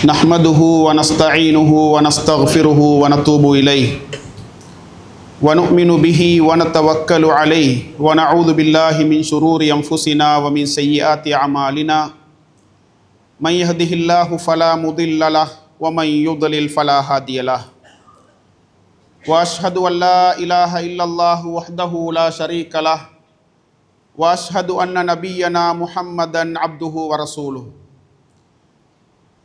نحمده ونستعينه ونستغفره ونتوب إليه ونؤمن به ونتوكل عليه ونعوذ بالله من شرور أنفسنا ومن سيئات أعمالنا من يهده الله فلا مضل له ومن يضلل فلا هادي له وأشهد أن لا إله إلا الله وحده لا شريك له وأشهد أن نبينا محمدا عبده ورسوله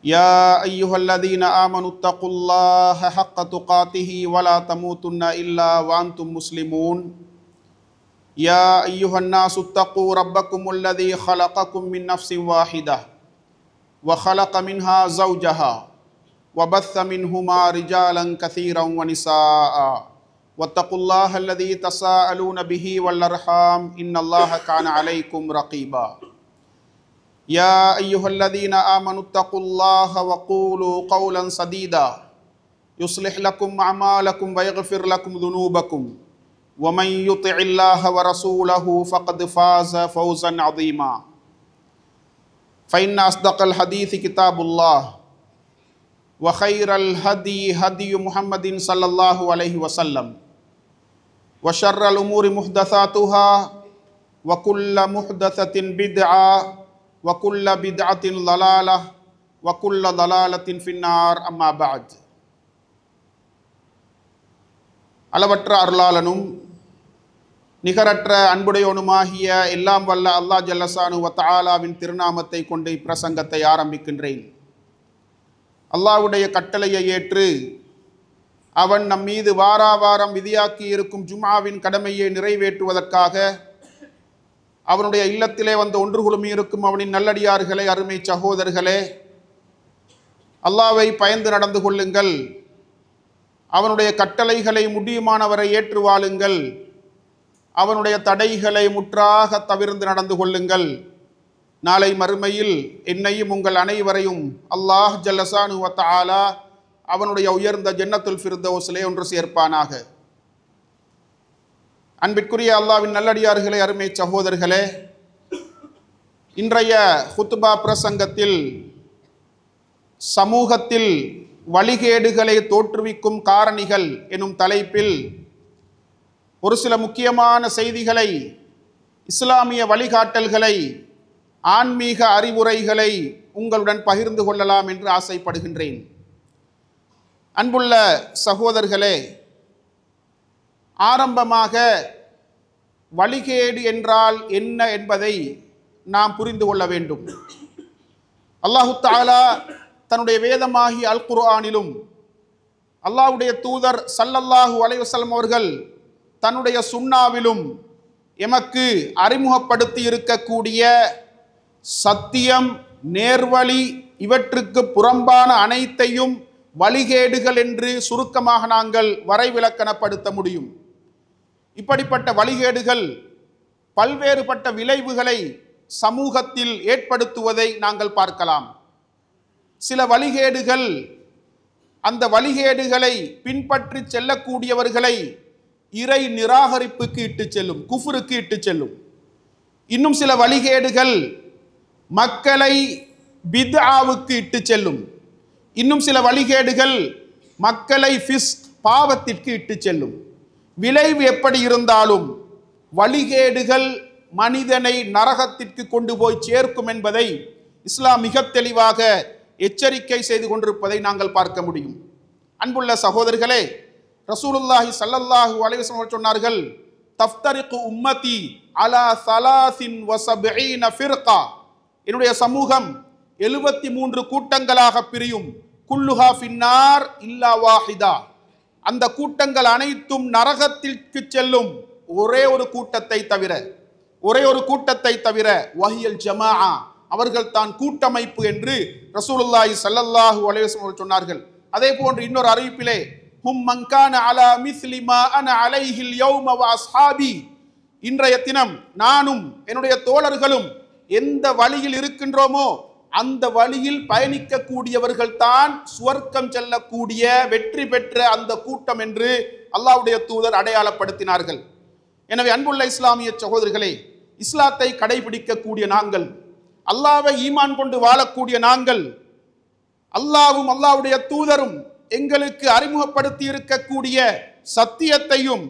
يا أيها الذين آمنوا اتقوا الله حق تقاته ولا تموتن إلا وأنتم مسلمون يا أيها الناس اتقوا ربكم الذي خلقكم من نفس واحدة وخلق منها زوجها وبث منهما رجالا كثيرا ونساء واتقوا الله الذي تساءلون به والأرحام إن الله كان عليكم رقيبا يا أيها الذين آمنوا اتقوا الله وقولوا قولا سديدا يصلح لكم أعمالكم ويغفر لكم ذنوبكم ومن يطع الله ورسوله فقد فاز فوزا عظيما فإن أصدق الحديث كتاب الله وخير الهدي هدي محمد صلى الله عليه وسلم وشر الأمور محدثاتها وكل محدثة بدعة وكل بدعة ضلالة وكل ضلالة في النار أما بعد அளவற்ற அருளாளனும் நிகரற்ற அன்புடையோனுமாகிய எல்லாம் வல்ல அல்லாஹ் ஜல்லஷானு வ தஆலாவின் திருநாமத்தை கொண்டு இப்பிரசங்கத்தை ஆரம்பிக்கின்றேன். அல்லாஹ்வுடைய கட்டளையை ஏற்று அவன் நம் மீது வாராவாரம் விதியாக்கி இருக்கும் ஜும்ஆவின் கடமையை நிறைவேற்றுவதற்காக அவனுடைய இல்லத்திலே வந்து ஒன்று குழுமி இருக்கும் அவனின் நல்லடியார்களே, அருமை சகோதரர்களே, அல்லாஹ்வை பயந்து நடந்து கொள்ளுங்கள். அவனுடைய கட்டளைகளை முடியுமானவரை ஏற்று வாழுங்கள். அவனுடைய தடைகளை முற்றாக தவிர்த்து நடந்து கொள்ளுங்கள். நாளை மறுமையில் என்னையும் உங்கள் அனைவரையும் அல்லாஹ் ஜல்லஷானு வ தஆலா அவனுடைய உயர்ந்த ஜன்னத்துல் ஃபிர்தௌஸிலே ஒன்று சேர்ப்பானாக. அன்பிற்குரிய அல்லாஹ்வின் நல்லடியார்களே, அருமை சகோதரர்களே, இன்றைய ஹுத்பா பிரசங்கத்தில் சமூகத்தில் வழிகேடுகளை தோற்றுவிக்கும் காரணிகள் எனும் தலைப்பில் ஒரு சில முக்கியமான செய்திகளை, இஸ்லாமிய வழிகாட்டல்களை, ஆன்மீக அறிவுரைகளை உங்களுடன் பகிர்ந்து கொள்ளலாம் என்று ஆசைப்படுகின்றேன். அன்புள்ள சகோதரர்களே, ஆரம்பமாக வழிகேடு என்றால் என்ன என்பதை நாம் புரிந்து கொள்ள வேண்டும். அல்லாஹு தஆலா தன்னுடைய வேதமாகி அல் குர்ஆனிலும் அல்லாஹ்வுடைய தூதர் ஸல்லல்லாஹு அலைஹி வஸல்லம் அவர்கள் தன்னுடைய சுன்னாவிலும் எமக்கு அறிமுகப்படுத்தி இருக்கக்கூடிய சத்தியம், நேர்வழி, இவற்றுக்கு புறம்பான அனைத்தையும் வழிகேடுகள் என்று சுருக்கமாக நாங்கள் வரைவிலக்கணப்படுத்த முடியும். இப்படிப்பட்ட வழிகேடுகள் பல்வேறுபட்ட விளைவுகளை சமூகத்தில் ஏற்படுத்துவதை நாங்கள் பார்க்கலாம். சில வழிகேடுகள் அந்த வழிகேடுகளை பின்பற்றி செல்லக்கூடியவர்களை இறை நிராகரிப்புக்கு இட்டு செல்லும், குஃப்ருக்கு இட்டு செல்லும். இன்னும் சில வழிகேடுகள் மக்களை பித்ஆவுக்கு இட்டு செல்லும். இன்னும் சில வழிகேடுகள் மக்களை ஃபிஸ்க், பாவத்திற்கு இட்டு செல்லும். விளைவு எப்படி இருந்தாலும் வழிகேடுகள் மனிதனை நரகத்திற்கு கொண்டு போய் சேர்க்கும் என்பதை இஸ்லாம் மிக தெளிவாக எச்சரிக்கை செய்து கொண்டிருப்பதை நாங்கள் பார்க்க முடியும். அன்புள்ள சகோதரர்களே, ரசூலுல்லாஹி ஸல்லல்லாஹு அலைஹி வஸல்லம் சொன்னார்கள், தஃப்தரிகு உம்மதி அலா 73 ஃபிர்கா, என்னுடைய சமூகம் 73 கூட்டங்களாக பிரியும். குல்லுஹா ஃபின்னார் இல்லா வாஹிதா, அந்த கூட்டங்கள் அனைத்தும் நரகத்திற்கு செல்லும், ஒரே ஒரு கூட்டத்தை தவிர, ஒரே ஒரு கூட்டத்தை தவிர. வஹியல் ஜமாஆ, அவர்கள் தான் கூட்டமைப்பு என்று ரசூலுல்லாஹி ஸல்லல்லாஹு அலைஹி வஸல்லம் சொன்னார்கள். அதே போன்று இன்னொரு அறிவிப்பிலே, ஹும் மன் கான அலா மிஸ்லி மா அன அலைஹில் யௌம வ அஸ்ஹாபி, இன்றைய தினம் நானும் என்னுடைய தோழர்களும் எந்த வழியில் இருக்கின்றோமோ அந்த வழியில் பயணிக்கக்கூடியவர்கள் தான் சுவர்க்கம் செல்லக்கூடிய வெற்றி பெற்ற அந்த கூட்டம் என்று அல்லாஹ்வுடைய தூதர் அடையாளப்படுத்தினார்கள். எனவே அன்புள்ள இஸ்லாமிய சகோதரர்களே, இஸ்லாத்தை கடைபிடிக்கக்கூடிய நாங்கள், அல்லாஹ்வை ஈமான் கொண்டு வாழக்கூடிய நாங்கள், அல்லாஹ்வும் அல்லாஹ்வுடைய தூதரும் எங்களுக்கு அறிமுகப்படுத்தி இருக்கக்கூடிய சத்தியத்தையும்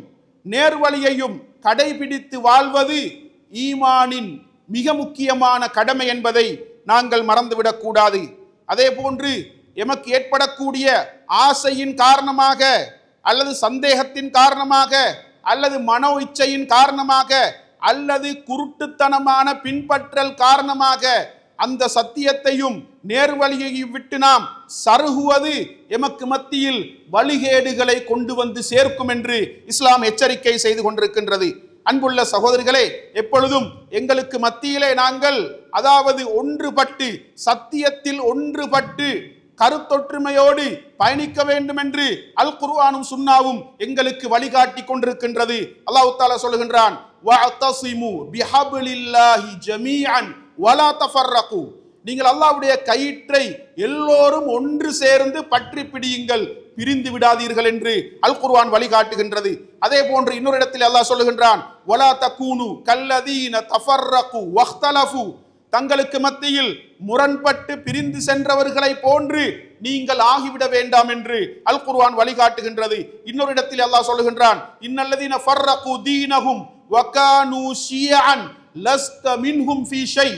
நேர்வழியையும் கடைபிடித்து வாழ்வது ஈமானின் மிக முக்கியமான கடமை என்பதை நாங்கள் மறந்துவிடக் கூடாது. அதே போன்று எமக்கு ஏற்படக்கூடிய ஆசையின் காரணமாக அல்லது சந்தேகத்தின் காரணமாக அல்லது மனோ இச்சையின் காரணமாக அல்லது குருட்டுத்தனமான பின்பற்றல் காரணமாக அந்த சத்தியத்தையும் நேர்வழியையும் விட்டு நாம் சருகுவது எமக்கு மத்தியில் வழிகேடுகளை கொண்டு வந்து சேர்க்கும் என்று இஸ்லாம் எச்சரிக்கை செய்து கொண்டிருக்கின்றது. அன்புள்ள சகோதரிகளே, எப்பொழுதும் எங்களுக்கு மத்தியிலே நாங்கள் அதாவது ஒன்றுபட்டு சத்தியத்தில் ஒன்றுபட்டு கருத்தொற்றுமையோடு பயணிக்க வேண்டும் என்று அல் குர்ஆனும் சுன்னாவும் எங்களுக்கு வழிகாட்டி கொண்டிருக்கின்றது. அல்லாஹ் தஆலா சொல்லுகின்றான், வஅத்தஸிமு பிஹப்லில்லாஹி ஜமீஅன் வலா தஃபர்ரகு. நீங்கள் அல்லாஹ்வுடைய கயிற்றை எல்லோரும் ஒன்று சேர்ந்து பற்றி பிடியுங்கள், பிரிந்து விடாதீர்கள் என்று அல் குர்ஆன் வழிகாட்டுகின்றது. அதே போன்று இன்னொரு இடத்தில் அல்லாஹ் சொல்லுகின்றான், வலா தகூனு கல்லதீன தஃபர்ரகு வக்தலஃபு. தங்களுக்கு மத்தியில் முரண்பட்டு பிரிந்து சென்றவர்களை போன்று நீங்கள் ஆகிவிட வேண்டாம் என்று அல் குர்ஆன் வழிகாட்டுகின்றது. இன்னொரு இடத்தில் அல்லாஹ் சொல்லுகின்றான், இன்னல்லதீன ஃபர்ரகு தீனஹும் வகானூ ஷியஅன் லஸ்த மின்ஹும் ஃபீ ஷை.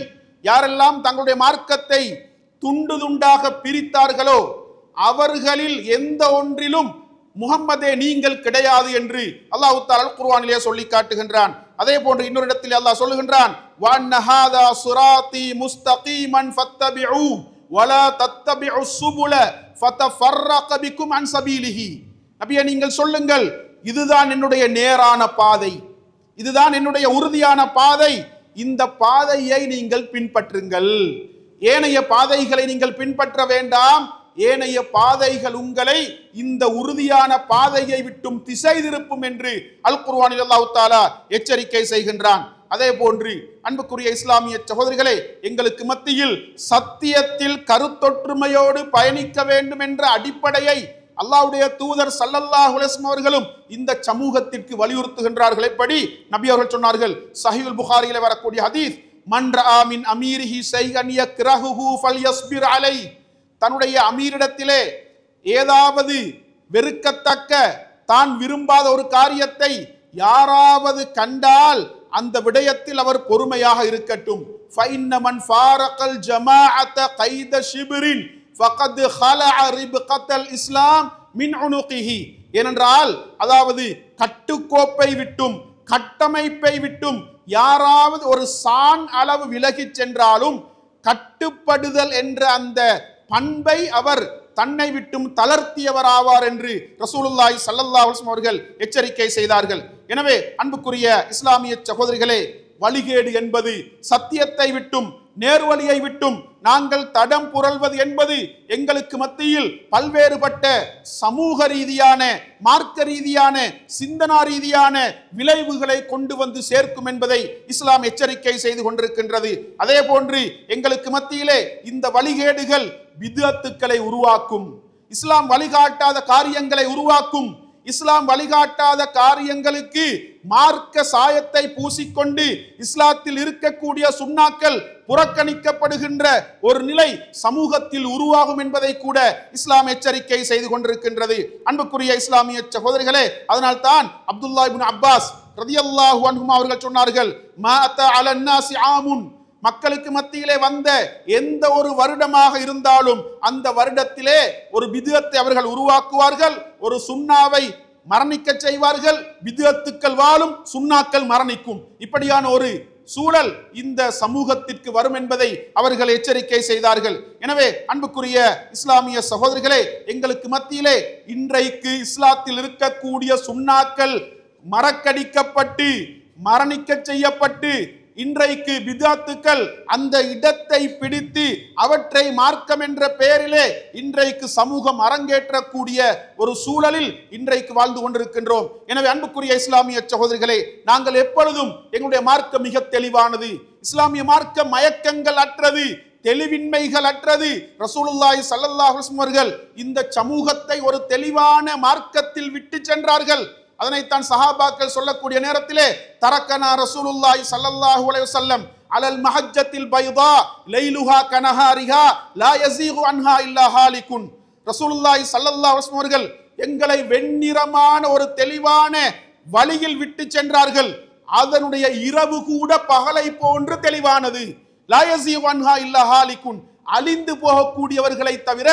யாரெல்லாம் தங்களுடைய மார்க்கத்தை துண்டு துண்டாக பிரித்தார்களோ அவர்களில் எந்த ஒன்றிலும் முஹம்மதே நீங்கள் கிடையாது என்று அல்லாஹ் தஆலா அல் குர்ஆனிலே சொல்லி காட்டுகின்றான். அதே போன்று இன்னொரு இடத்தில் அல்லாஹ் சொல்லுகின்றான், வஅன்ன ஹாதா ஸிராத்தி முஸ்தகீமன் ஃபத்தபிஉ வலா தத்தபிஉஸ் சுபுல ஃபதஃபர்ரக பிகும் அன் சபீலிஹி. நபியே, நீங்கள் சொல்லுங்கள், இதுதான் என்னுடைய நேரான பாதை, இதுதான் என்னுடைய உறுதியான பாதை, இந்த பாதையை நீங்கள் பின்பற்றுங்கள், ஏனைய பாதைகளை நீங்கள் பின்பற்ற வேண்டாம், ஏனைய பாதைகள் உங்களை இந்த உறுதியான பாதையை விட்டும் திசை திருப்பும் என்று அல் குர்ஆனில் அல்லாஹ் தஆலா எச்சரிக்கை செய்கின்றான். அதே போன்று அன்புக்குரிய இஸ்லாமிய சகோதரிகளே, எங்களுக்கு மத்தியில் சத்தியத்தில் கருத்தொற்றுமையோடு பயணிக்க வேண்டும் என்ற அடிப்படையை அல்லாஹ்வுடைய தூதர் ஸல்லல்லாஹு அலைஹி வஸல்லம் அவர்களும் இந்த சமூகத்திற்கு வலியுறுத்துகின்றார்கள். எப்படி நபி அவர்கள் சொன்னார்கள், சஹீஹுல் புகாரியிலே வரக்கூடிய ஹதீஸ், மன் ரஆ மின் அமீரிஹி ஷைஅன் யக்ரஹுஹு ஃபல்யஸ்பிர் அலைஹி. தன்னுடைய அமீரிடத்திலே ஏதாவது வெறுக்கத்தக்க தான் விரும்பாத ஒரு காரியத்தை யாராவது கண்டால் அந்த விடயத்தில் அவர் பொறுமையாக இருக்கட்டும். ஃபைன்ன மன் ஃபாரகல் ஜமாஅத கைத ஷிப்ரின் ஃபகத் ஹலஅ ரிப்கத்தல் இஸ்லாம் மின் உனுகிஹி. ஏனென்றால் அதாவது கட்டுக்கோப்பை விட்டும் கட்டமைப்பை விட்டும் யாராவது ஒரு சான் அளவு விலகிச் சென்றாலும் கட்டுப்படுதல் என்ற அந்த பண்பை அவர் தன்னை விட்டும் தளர்த்தியவர் ஆவார் என்று ரசூலுல்லாஹி ஸல்லல்லாஹு அலைஹி வஸல்லம் அவர்கள் எச்சரிக்கை செய்தார்கள். எனவே அன்புக்குரிய இஸ்லாமிய சகோதரிகளே, வழிகேடு என்பது சத்தியத்தை விட்டும் நேர்வழியை விட்டும் நாங்கள் தடம் புரள்வது என்பது எங்களுக்கு மத்தியில் பல்வேறுபட்ட சமூக ரீதியான மார்க்க ரீதியான சிந்தனா ரீதியான விளைவுகளை கொண்டு வந்து சேர்க்கும் என்பதை இஸ்லாம் எச்சரிக்கை செய்து கொண்டிருக்கின்றது. அதே போன்று எங்களுக்கு மத்தியிலே இந்த வழிகேடுகள் பித்அத்துக்களை உருவாக்கும், இஸ்லாம் வழிகாட்டாத காரியங்களை உருவாக்கும். இஸ்லாம் வழிகாட்டாத காரியங்களுக்கு மார்க்க சாயத்தை பூசிக்கொண்டு இஸ்லாத்தில் இருக்கக்கூடிய சுன்னாக்கள் புறக்கணிக்கப்படுகின்ற ஒரு நிலை சமூகத்தில் உருவாகும் என்பதை கூட இஸ்லாம் எச்சரிக்கை செய்து கொண்டிருக்கின்றது. அன்புக்குரிய இஸ்லாமிய சகோதரிகளே, அதனால் தான் அப்துல்லா இப்னு அப்பாஸ் ரலியல்லாஹு அன்ஹுமா அவர்கள் சொன்னார்கள், மா அத்தா அலன் நாஸி ஆமுன். மக்களுக்கு மத்தியிலே வந்த எந்த ஒரு வருடமாக இருந்தாலும் அந்த வருடத்திலே ஒரு பித்அத்தை அவர்கள் உருவாக்குவார்கள், ஒரு சுன்னாவை மரணிக்க செய்வார்கள், பித்அத்துக்கள் வாழும், சுன்னாக்கள் மரணிக்கும். இப்படியான ஒரு சூழல் இந்த சமூகத்திற்கு வரும் என்பதை அவர்கள் எச்சரிக்கை செய்தார்கள். எனவே அன்புக்குரிய இஸ்லாமிய சகோதரிகளே, எங்களுக்கு மத்தியிலே இன்றைக்கு இஸ்லாத்தில் இருக்கக்கூடிய சுன்னாக்கள் மறக்கடிக்கப்பட்டு மரணிக்க செய்யப்பட்டு இன்றைக்கு பித்அத்துக்கள் அந்த இடத்தை பிடித்து அவற்றை மார்க்கம் என்ற பெயரிலே இன்றைக்கு சமூகம் அரங்கேற்றக்கூடிய ஒரு சூழலில் இன்றைக்கு வாழ்ந்து கொண்டிருக்கின்றோம். எனவே அன்புக்குரிய இஸ்லாமிய சகோதரிகளே, நாங்கள் எப்பொழுதும் எங்களுடைய மார்க்கம் மிக தெளிவானது. இஸ்லாமிய மார்க்கம் மயக்கங்கள் அற்றது, தெளிவின்மைகள் அற்றது. ரசூலுல்லாஹி ஸல்லல்லாஹு அலைஹி வஸல்லம் அவர்கள் இந்த சமூகத்தை ஒரு தெளிவான மார்க்கத்தில் விட்டு சென்றார்கள். அதனைத்தான் சஹாபாக்கள் சொல்லக்கூடிய நேரத்திலே, தரக்கனா ரசூலுல்லாஹி ஸல்லல்லாஹு அலைஹி வஸல்லம் அலல் மஹஜ்ஜத்தில் பைதா லைலுஹா கனஹாரிஹா லா யஸீகு அன்ஹா இல்லா ஹாலிகுன். ரசூலுல்லாஹி ஸல்லல்லாஹு அலைஹி வஸல்லம் அவர்கள் எங்களை வெண்ணிறமான ஒரு தெளிவான வழியில் விட்டு சென்றார்கள். அதனுடைய இரவு கூட பகலை போன்று தெளிவானது. லா யஸீகு அன்ஹா இல்லா ஹாலிகுன். அழிந்து போகக்கூடியவர்களை தவிர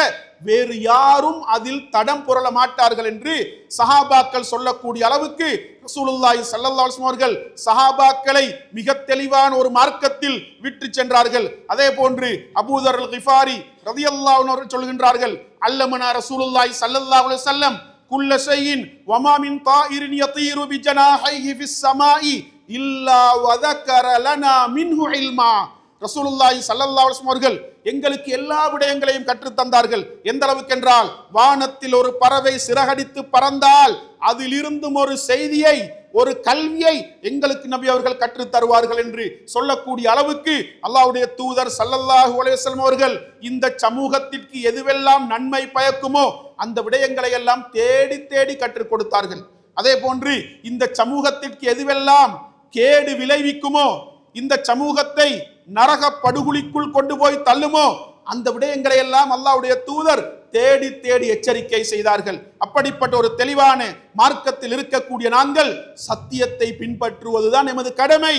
வேறு யாரும் அதில் தடம் புரள மாட்டார்கள் என்று சஹாபாக்கள் சொல்லக்கூடிய அளவுக்கு ரசூலுல்லாஹி ஸல்லல்லாஹு அலைஹி வஸல்லம் அவர்கள் சஹாபாக்களை மிக தெளிவான ஒரு மார்க்கத்தில் விட்டு சென்றார்கள். அதே போன்று அபூதர் அல் கிஃபாரி ரலியல்லாஹு அன்ஹு அவர்கள் சொல்கின்றார்கள், அல்லமனா ரசூலுல்லாஹி ஸல்லல்லாஹு அலைஹி வஸல்லம் குல்ல ஷைஇன் வமா மின் தாயிரின் யதீரு பிஜனாஹைஹி ஃபிஸ் ஸமாஇ இல்லா வதக்கர லனா மின்ஹு இல்மா. ரசூலுல்லாஹி ஸல்லல்லாஹு அலைஹி வஸல்லம் அவர்கள் எங்களுக்கு எல்லா விடயங்களையும் கற்றுத் தந்தார்கள். எந்த அளவுக்கு என்றால், வானத்தில் ஒரு பறவை சிறகடித்து பறந்தால் அதிலிருந்தும் ஒரு செய்தியை, ஒரு கல்வியை எங்களுக்கு நபி அவர்கள் கற்றுத் தருவார்கள் என்று சொல்லக்கூடிய அளவுக்கு அல்லாஹ்வுடைய தூதர் ஸல்லல்லாஹு அலைஹி வஸல்லம் அவர்கள் இந்த சமூகத்திற்கு எதுவெல்லாம் நன்மை பயக்குமோ அந்த விடயங்களை எல்லாம் தேடி தேடி கற்றுக் கொடுத்தார்கள். அதே போன்று இந்த சமூகத்திற்கு எதுவெல்லாம் கேடு விளைவிக்குமோ, இந்த சமூகத்தை நரக படுகுழிக்குள் கொண்டு போய் தள்ளுமோ அந்த விடயங்களை எல்லாம் அல்லாஹ்வுடைய தூதர் தேடி தேடி எச்சரிக்கை செய்தார்கள். அப்படிப்பட்ட ஒரு தெளிவான மார்க்கத்தில் இருக்கக்கூடிய நாங்கள் சத்தியத்தை பின்பற்றுவதுதான் எமது கடமை.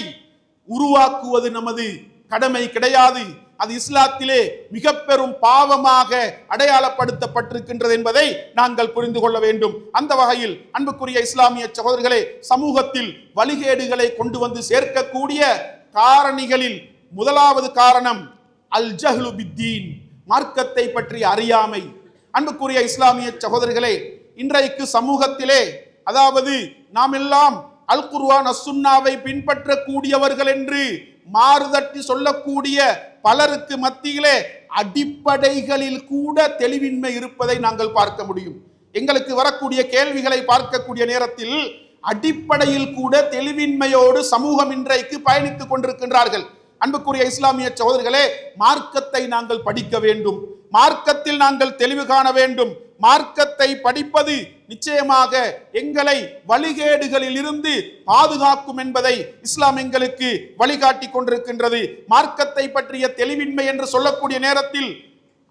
உருவாக்குவது நமது கடமை கிடையாது. அது இஸ்லாத்திலே மிக பெரும் பாவமாக அடையாளப்படுத்தப்பட்டிருக்கின்றது என்பதை நாங்கள் புரிந்து கொள்ள வேண்டும். அந்த வகையில் அன்புக்குரிய இஸ்லாமிய சகோதரர்களே, சமூகத்தில் வழிகேடுகளை கொண்டு வந்து சேர்க்கக்கூடிய காரணிகளில் முதலாவது காரணம் அல் ஜஹ்லு பித்தீன், மார்க்கத்தை பற்றிய அறியாமை. அன்புக்குரிய இஸ்லாமிய சகோதரர்களே, இன்றைக்கு சமூகத்திலே, அதாவது நாம் எல்லாம் அல் குர்ஆன் அஸ்-சுன்னாவை பின்பற்றக்கூடியவர்கள் என்று மாறுதட்டி சொல்லக்கூடிய பலருக்கு மத்தியிலே அடிப்படைகளில் கூட தெளிவின்மை இருப்பதை நாங்கள் பார்க்க முடியும். எங்களுக்கு வரக்கூடிய கேள்விகளை பார்க்கக்கூடிய நேரத்தில் அடிப்படையில் கூட தெளிவின்மையோடு சமூகம் இன்றைக்கு பயணித்துக் கொண்டிருக்கின்றார்கள். அன்புக்குரிய இஸ்லாமிய சகோதரர்களே, மார்க்கத்தை நாங்கள் படிக்க வேண்டும், மார்க்கத்தில் நாங்கள் தெளிவு காண வேண்டும். மார்க்கத்தை படிப்பது நிச்சயமாக எங்களை வழிகேடுகளில் இருந்து பாதுகாக்கும் என்பதை இஸ்லாம் எங்களுக்கு வழிகாட்டி கொண்டிருக்கின்றது. மார்க்கத்தை பற்றிய தெளிவின்மை என்று சொல்லக்கூடிய நேரத்தில்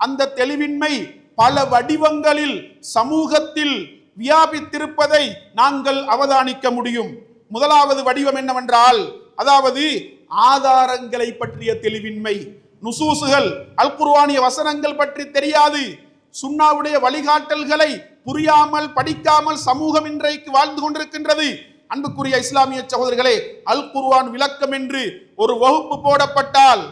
அந்த தெளிவின்மை பல வடிவங்களில் சமூகத்தில் வியாபித்திருப்பதை நாங்கள் அவதானிக்க முடியும். முதலாவது வடிவம் என்னவென்றால், அதாவது ஆதாரங்களை பற்றிய தெளிவின்மை. நுசூசுகள், அல் குர்ஆனிய வசனங்கள் பற்றி தெரியாது. சுன்னாவுடைய வழிகாட்டல்களை புரியாமல் படிக்காமல் சமூகம் இன்றைக்கு வாழ்ந்து கொண்டிருக்கின்றது. அன்புக்குரிய இஸ்லாமிய சகோதரர்களே, அல் குர்ஆன் விளக்கம் என்று ஒரு வகுப்பு போடப்பட்டால்,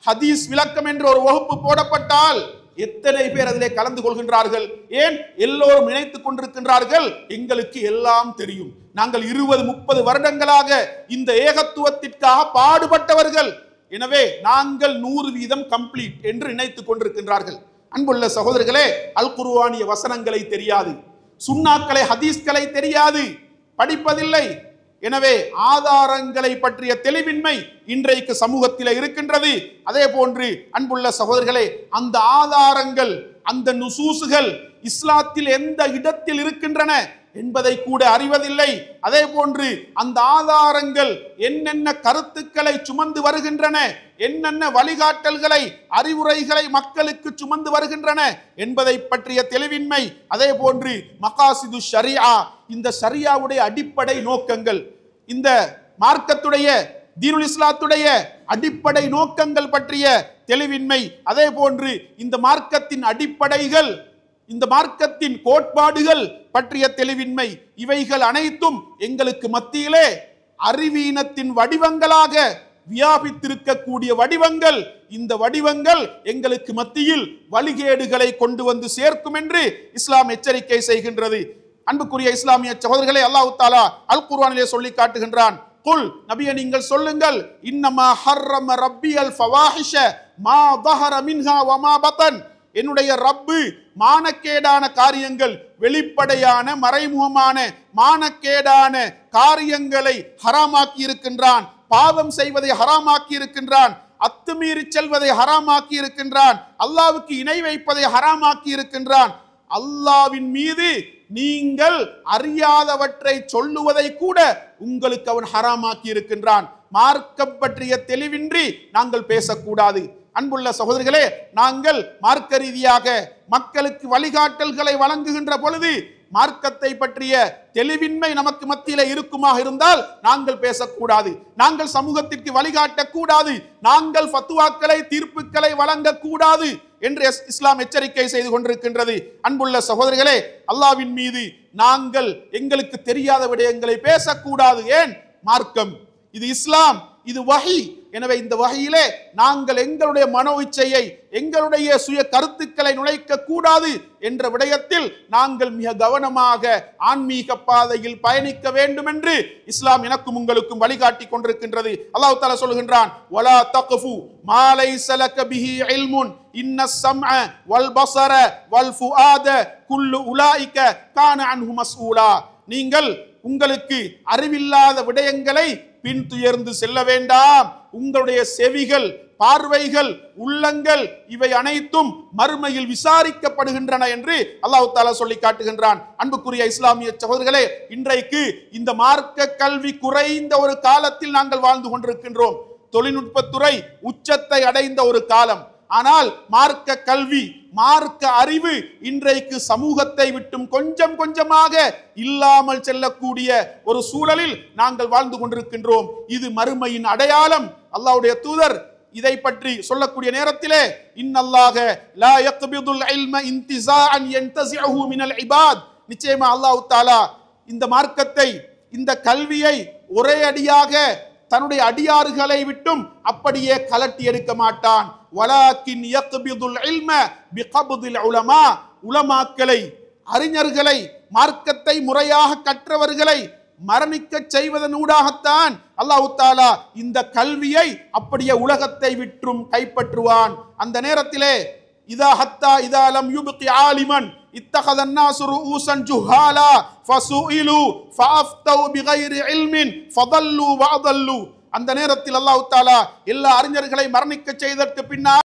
ஹதீஸ் விளக்கம் என்று ஒரு வகுப்பு போடப்பட்டால் எத்தனை பேர் அதிலே கலந்து கொள்கின்றார்கள்? ஏன் எல்லோரும் நினைத்துக் கொண்டிருக்கின்றார்கள் எங்களுக்கு எல்லாம் தெரியும், நாங்கள் 20-30 வருடங்களாக இந்த ஏகத்துவத்திற்காக பாடுபட்டவர்கள், எனவே நாங்கள் 100% கம்ப்ளீட் என்று நினைத்துக் கொண்டிருக்கின்றார்கள். அன்புள்ள சகோதரர்களே, அல் குர்ஆனிய வசனங்களை தெரியாது, சுன்னாக்களை ஹதீஸ்களை தெரியாது, படிப்பதில்லை. எனவே ஆதாரங்களை பற்றிய தெளிவின்மை இன்றைக்கு சமூகத்தில் இருக்கின்றது. அதே போன்று அன்புள்ள சகோதரர்களே, அந்த ஆதாரங்கள், அந்த நுசூசுகள் இஸ்லாத்தில் எந்த இடத்தில் இருக்கின்றன என்பதை கூட அறிவதில்லை. அதே போன்று அந்த ஆதாரங்கள் என்னென்ன கருத்துக்களை சுமந்து வருகின்றன, என்னென்ன வழிகாட்டல்களை, அறிவுரைகளை மக்களுக்கு சுமந்து வருகின்றன என்பதை பற்றிய தெளிவின்மை. அதே போன்று மகாசிது ஷரியா, இந்த ஷரியாவுடைய அடிப்படை நோக்கங்கள், இந்த மார்க்கத்துடைய தீனுல் இஸ்லாத்துடைய அடிப்படை நோக்கங்கள் பற்றிய தெளிவின்மை. அதே போன்று இந்த மார்க்கத்தின் அடிப்படைகள், இந்த மார்க்கத்தின் கோட்பாடுகள் பற்றிய தெளிவின்மை. இவைகள் அனைத்தும் எங்களுக்கு மத்தியிலே அறிவீனத்தின் வடிவங்களாக வியாபித்திருக்கக்கூடிய வடிவங்கள். இந்த வடிவங்கள் எங்களுக்கு மத்தியில் வழிகேடுகளை கொண்டு வந்து சேர்க்கும் என்று இஸ்லாம் எச்சரிக்கை செய்கின்றது. அன்புக்குரிய இஸ்லாமிய சகோதரர்களே, அல்லாஹ் தஆலா அல் குர்ஆனிலே சொல்லி காட்டுகின்றான், குல், நபியே நீங்கள் சொல்லுங்கள், இன்னமா ஹர்ரம ரப்பியல் ஃபவாஹிஷ மா ظஹர மின்ஹா வமா பதன், என்னுடைய ரப்பு மானக்கேடான காரியங்கள், வெளிப்படையான மறைமுகமான மானக்கேடான காரியங்களை ஹராமாக்கி இருக்கின்றான், பாவம் செய்வதை ஹராமாக்கி இருக்கின்றான், அத்துமீறி செல்வதை ஹராமாக்கி இருக்கின்றான், அல்லாஹ்வுக்கு இணை வைப்பதை ஹராமாக்கி இருக்கின்றான். அல்லாஹ்வின் மீது நீங்கள் அறியாதவற்றை சொல்லுவதை கூட உங்களுக்கு அவன் ஹராமாக்கி இருக்கின்றான். மார்க்கம் பற்றிய தெளிவின்றி நாங்கள் பேசக்கூடாது. அன்புள்ள சகோதரர்களே, நாங்கள் மார்க்க ரீதியாக மக்களுக்கு வழிகாட்டல்களை வழங்குகின்ற பொழுது மார்க்கத்தை பற்றிய தெளிவின்மை நமக்கு மத்தியில இருக்குமாக இருந்தால் நாங்கள் பேசக்கூடாது, நாங்கள் சமூகத்திற்கு வழிகாட்டக்கூடாது, நாங்கள் ஃபத்வாக்களை தீர்ப்புகளை வழங்கக்கூடாது என்று இஸ்லாம் எச்சரிக்கை செய்து கொண்டிருக்கின்றது. அன்புள்ள சகோதரர்களே, அல்லாஹ்வின் மீது நாங்கள் எங்களுக்கு தெரியாத விடயங்களை பேசக்கூடாது. ஏன்? மார்க்கம், இது இஸ்லாம், இது வஹி. எனவே இந்த வகையிலே நாங்கள் எங்களுடைய மனோ இச்சையை, எங்களுடைய சுய கருத்துக்களை நுழைக்க கூடாது என்ற விடயத்தில் நாங்கள் மிக கவனமாக ஆன்மீக பாதையில் பயணிக்க வேண்டும் என்று இஸ்லாம் எனக்கும் உங்களுக்கும் வழிகாட்டி கொண்டிருக்கின்றது. அல்லாஹ் தஆலா சொல்கின்றான், வலா தக்ஃபு மா லைஸ லக பிஹி இல்முன் இன்னஸ் ஸம்அ வல் பஸர வல் ஃபுஆத குல்லு உலாயிக கான அன்ஹு மஸ்ஊலா. நீங்கள் உங்களுக்கு அறிவில்லாத விடயங்களை பின்துயர்ந்து செல்ல வேண்டாம். உங்களுடைய செவிகள், பார்வைகள், உள்ளங்கள் இவை அனைத்தும் மறுமையில் விசாரிக்கப்படுகின்றன என்று அல்லாஹ் தஆலா சொல்லி காட்டுகின்றான். அன்புக்குரிய இஸ்லாமிய சகோதரர்களே, இன்றைக்கு இந்த மார்க்க கல்வி குறைந்த ஒரு காலத்தில் நாங்கள் வாழ்ந்து கொண்டிருக்கின்றோம். தொழில்நுட்பத்துறை உச்சத்தை அடைந்த ஒரு காலம். ஆனால் மார்க்க கல்வி, மார்க்க அறிவு இன்றைக்கு சமூகத்தை விட்டும் கொஞ்சம் கொஞ்சமாக இல்லாமல் செல்லக்கூடிய ஒரு சூழலில் நாங்கள் வாழ்ந்து கொண்டிருக்கின்றோம். இது மறுமையின் அடையாளம். அல்லாஹ்வுடைய தூதர் இதை பற்றி சொல்லக்கூடிய நேரத்திலே, இன்னல்லாஹ லா யக்பிதுல் இல்ம இன்திஸாஅன் யன்தஸிஹு மினல் இபாத், நிச்சயமா அல்லாஹ் தஆலா இந்த மார்க்கத்தை, இந்த கல்வியை ஒரே அடியாக தன்னுடைய அடியார்களை விட்டும் அப்படியே கலட்டி எடுக்க மாட்டான். வலாக்கின் யக்பிதுல் இல்ம பிகப்தில் உலமா, உலமாக்களை, அறிஞர்களை, மார்க்கத்தை முறையாக கற்றவர்களை மரணிக்க செய்வதனூடாகத்தான் அல்லாஹ் தஆலா இந்த கல்வியை அப்படியே உலகத்தை விற்றும் கைப்பற்றுவான். அந்த நேரத்திலே இதா ஹத்தா இதா லம் யுப்கி ஆலிமன் இத்தகத الناس رؤوسا جهالا فسئلوا فافتوا بغير علم فضلوا واضلوا. அந்த நேரத்தில் அல்லாஹ் தஆலா எல்லா அறிஞர்களை மரணிக்க செய்ததற்கு பின்னால்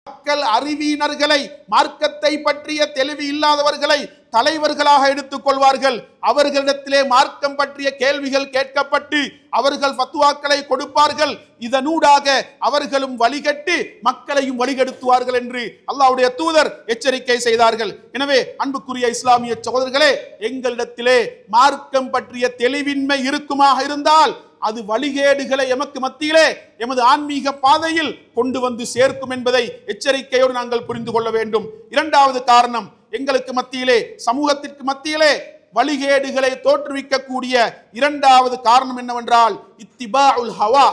மக்கள் அறிவியினர்களை, மார்க்கத்தை பற்றிய தெளிவு இல்லாதவர்களை தலைவர்களாக எடுத்துக் கொள்வார்கள். அவர்களிடத்திலே மார்க்கம் பற்றிய கேள்விகள் கேட்கப்பட்டு அவர்கள் ஃபத்வாக்களை கொடுப்பார்கள். இதனூடாக அவர்களும் வழிகட்டு மக்களையும் வழிகெடுத்துவார்கள் என்று அல்லாஹ்வுடைய தூதர் எச்சரிக்கை செய்தார்கள். எனவே அன்புக்குரிய இஸ்லாமிய சகோதரர்களே, எங்களிடத்திலே மார்க்கம் பற்றிய தெளிவின்மை இருக்குமாக இருந்தால் அது வழிகேடுகளை எமக்கு மத்தியிலே, எமது ஆன்மீக பாதையில் கொண்டு வந்து சேர்க்கும் என்பதை எச்சரிக்கையோடு நாங்கள் புரிந்து கொள்ள வேண்டும். இரண்டாவது காரணம், எங்களுக்கு மத்தியிலே, சமூகத்திற்கு மத்தியிலே வழிகேடுகளை தோற்றுவிக்கக்கூடிய இரண்டாவது காரணம் என்னவென்றால் இத்திபாஉல் ஹவா,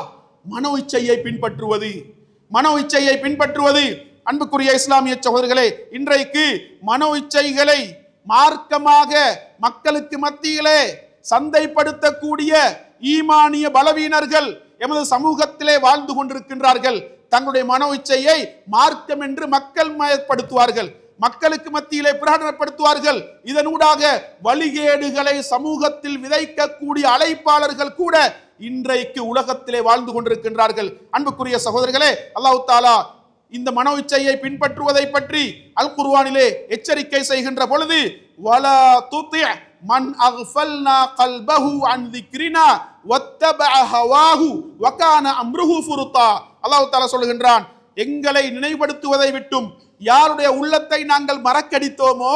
மனோ இச்சையை பின்பற்றுவது. மனோ இச்சையை பின்பற்றுவது. அன்புக்குரிய இஸ்லாமிய சகோதரர்களே, இன்றைக்கு மனோ இச்சைகளை மார்க்கமாக மக்களுக்கு மத்தியிலே சந்தைப்படுத்தக்கூடிய ஈமானிய பலவீனர்கள் எமது சமூகத்திலே வாழ்ந்து கொண்டிருக்கின்றார்கள். தங்களுடைய மனோ இச்சையை மார்க்கம் என்று மக்கள் மயப்படுத்துவார்கள், மக்களுக்கு மத்தியிலே பிரகடனப்படுத்துவார்கள். இதனூடாக வழிகேடுகளை சமூகத்தில் விதைக்கக்கூடிய அழைப்பாளர்கள் கூட இன்றைக்கு உலகத்திலே வாழ்ந்து கொண்டிருக்கின்றார்கள். அன்புக்குரிய சகோதரர்களே, அல்லாஹ் தஆலா இந்த மனோ இச்சையை பின்பற்றுவதை பற்றி அல் குர்ஆனிலே எச்சரிக்கை செய்கின்ற பொழுது, வலா துதி மன் அக்ஃபல்னா கல்பஹு அன் திக்ரினா வத்தபஅ ஹவாஹு வகான அம்ருஹு ஃபுருதா. அல்லாஹ் தஆலா சொல்கின்றான், எங்களை நினைவுபடுத்துவதை விட்டும் யாருடைய உள்ளத்தை நாங்கள் மறக்கடித்தோமோ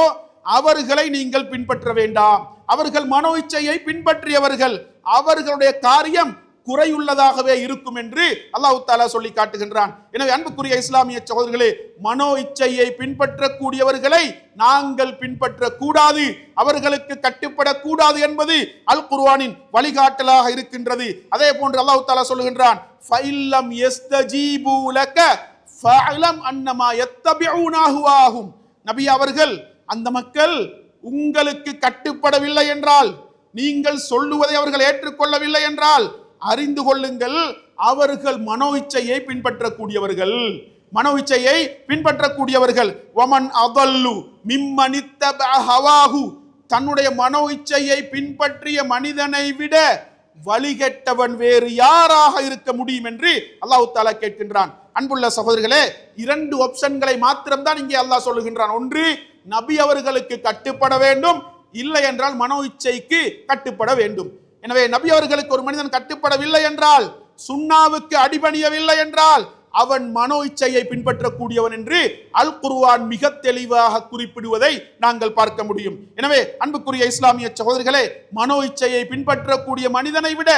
அவர்களை நீங்கள் பின்பற்ற வேண்டாம். அவர்கள் மனோ இச்சையை பின்பற்றியவர்கள், அவர்களுடைய காரியம் குறையுள்ளதாகவே இருக்கும் என்று அல்லாஹ் தஆலா சொல்லி காட்டுகின்றான். எனவே அன்புக்குரிய இஸ்லாமிய சகோதரர்களே, மனோ இச்சையை பின்பற்றக்கூடியவர்களை நாங்கள் பின்பற்றக்கூடாது, அவர்களுக்கு கட்டுப்படக்கூடாது என்பது அல் குர்ஆனின் வழிகாட்டலாக இருக்கின்றது. அதே போன்று அல்லாஹ் தஆலா சொல்கின்றான், ஃபஇல்லம் யஸ்தஜீபு லக ஃபஅலம் அன்னமா யத்தபிஊன அஹ்வாஹும். நபி அவர்கள், அந்த மக்கள் உங்களுக்கு கட்டுப்படவில்லை என்றால், நீங்கள் சொல்லுவதை அவர்கள் ஏற்றுக்கொள்ளவில்லை என்றால் அறிந்து கொள்ளுங்கள், அவர்கள் மனோ இச்சையை பின்பற்றக்கூடியவர்கள், மனோ இச்சையை பின்பற்றக்கூடியவர்கள். வமன் அதல்லு மிம்மன் இத்தபஅ ஹவாஹு, தன்னுடைய மனோ இச்சையை பின்பற்றிய மனிதனை விட வழிகெட்டவன் வேறு யாராக இருக்க முடியும் என்று அல்லாஹ் தஆலா கேட்கின்றான். அன்புள்ள சகோதரர்களே, இரண்டு ஆப்ஷன்களை மாத்திரம்தான் இங்கே அல்லாஹ் சொல்லுகின்றான். ஒன்று, நபி அவர்களுக்கு கட்டுப்பட வேண்டும், இல்லை என்றால் மனோ இச்சைக்கு கட்டுப்பட வேண்டும். எனவே நபி அவர்களுக்கு ஒரு மனிதன் கட்டுப்படவில்லை என்றால் சுன்னாவுக்கு அடிபணியவில்லை என்றால் அவன் மனோ இச்சையை பின்பற்றக்கூடியவன் என்று அல் குர்ஆன் மிக தெளிவாக குறிப்பிடுவதை நாங்கள் பார்க்க முடியும். எனவே அன்புக்குரிய இஸ்லாமிய சகோதரர்களே, மனோ இச்சையை பின்பற்றக்கூடிய மனிதனை விட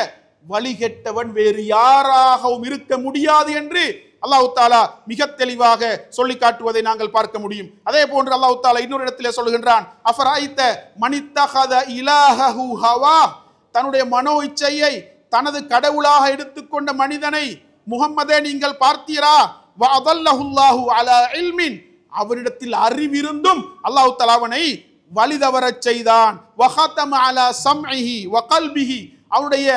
வழிகெட்டவன் வேறு யாராகவும் இருக்க முடியாது என்று அல்லாஹ் தஆலா மிக தெளிவாக சொல்லி காட்டுவதை நாங்கள் பார்க்க முடியும். அதே போன்று அல்லாஹ் தஆலா இன்னொரு இடத்திலே சொல்கின்றான், அஃபராயித்த மனித்தஹத இலாஹஹு ஹவா, தன்னுடைய மனோ இச்சையை தனது கடவுளாக எடுத்துக்கொண்ட மனிதனை முஹம்மதே நீங்கள் பார்த்தீரா? வஅதல்லஹுல்லாஹு அலா இல்மின், அவரிடத்தில் அறிவிருந்தும் அல்லாஹ் தஆலா அவனை வழிதவரச் செய்தான். வஹதம அலா சம்இஹி வகல்பிஹி, அவனுடைய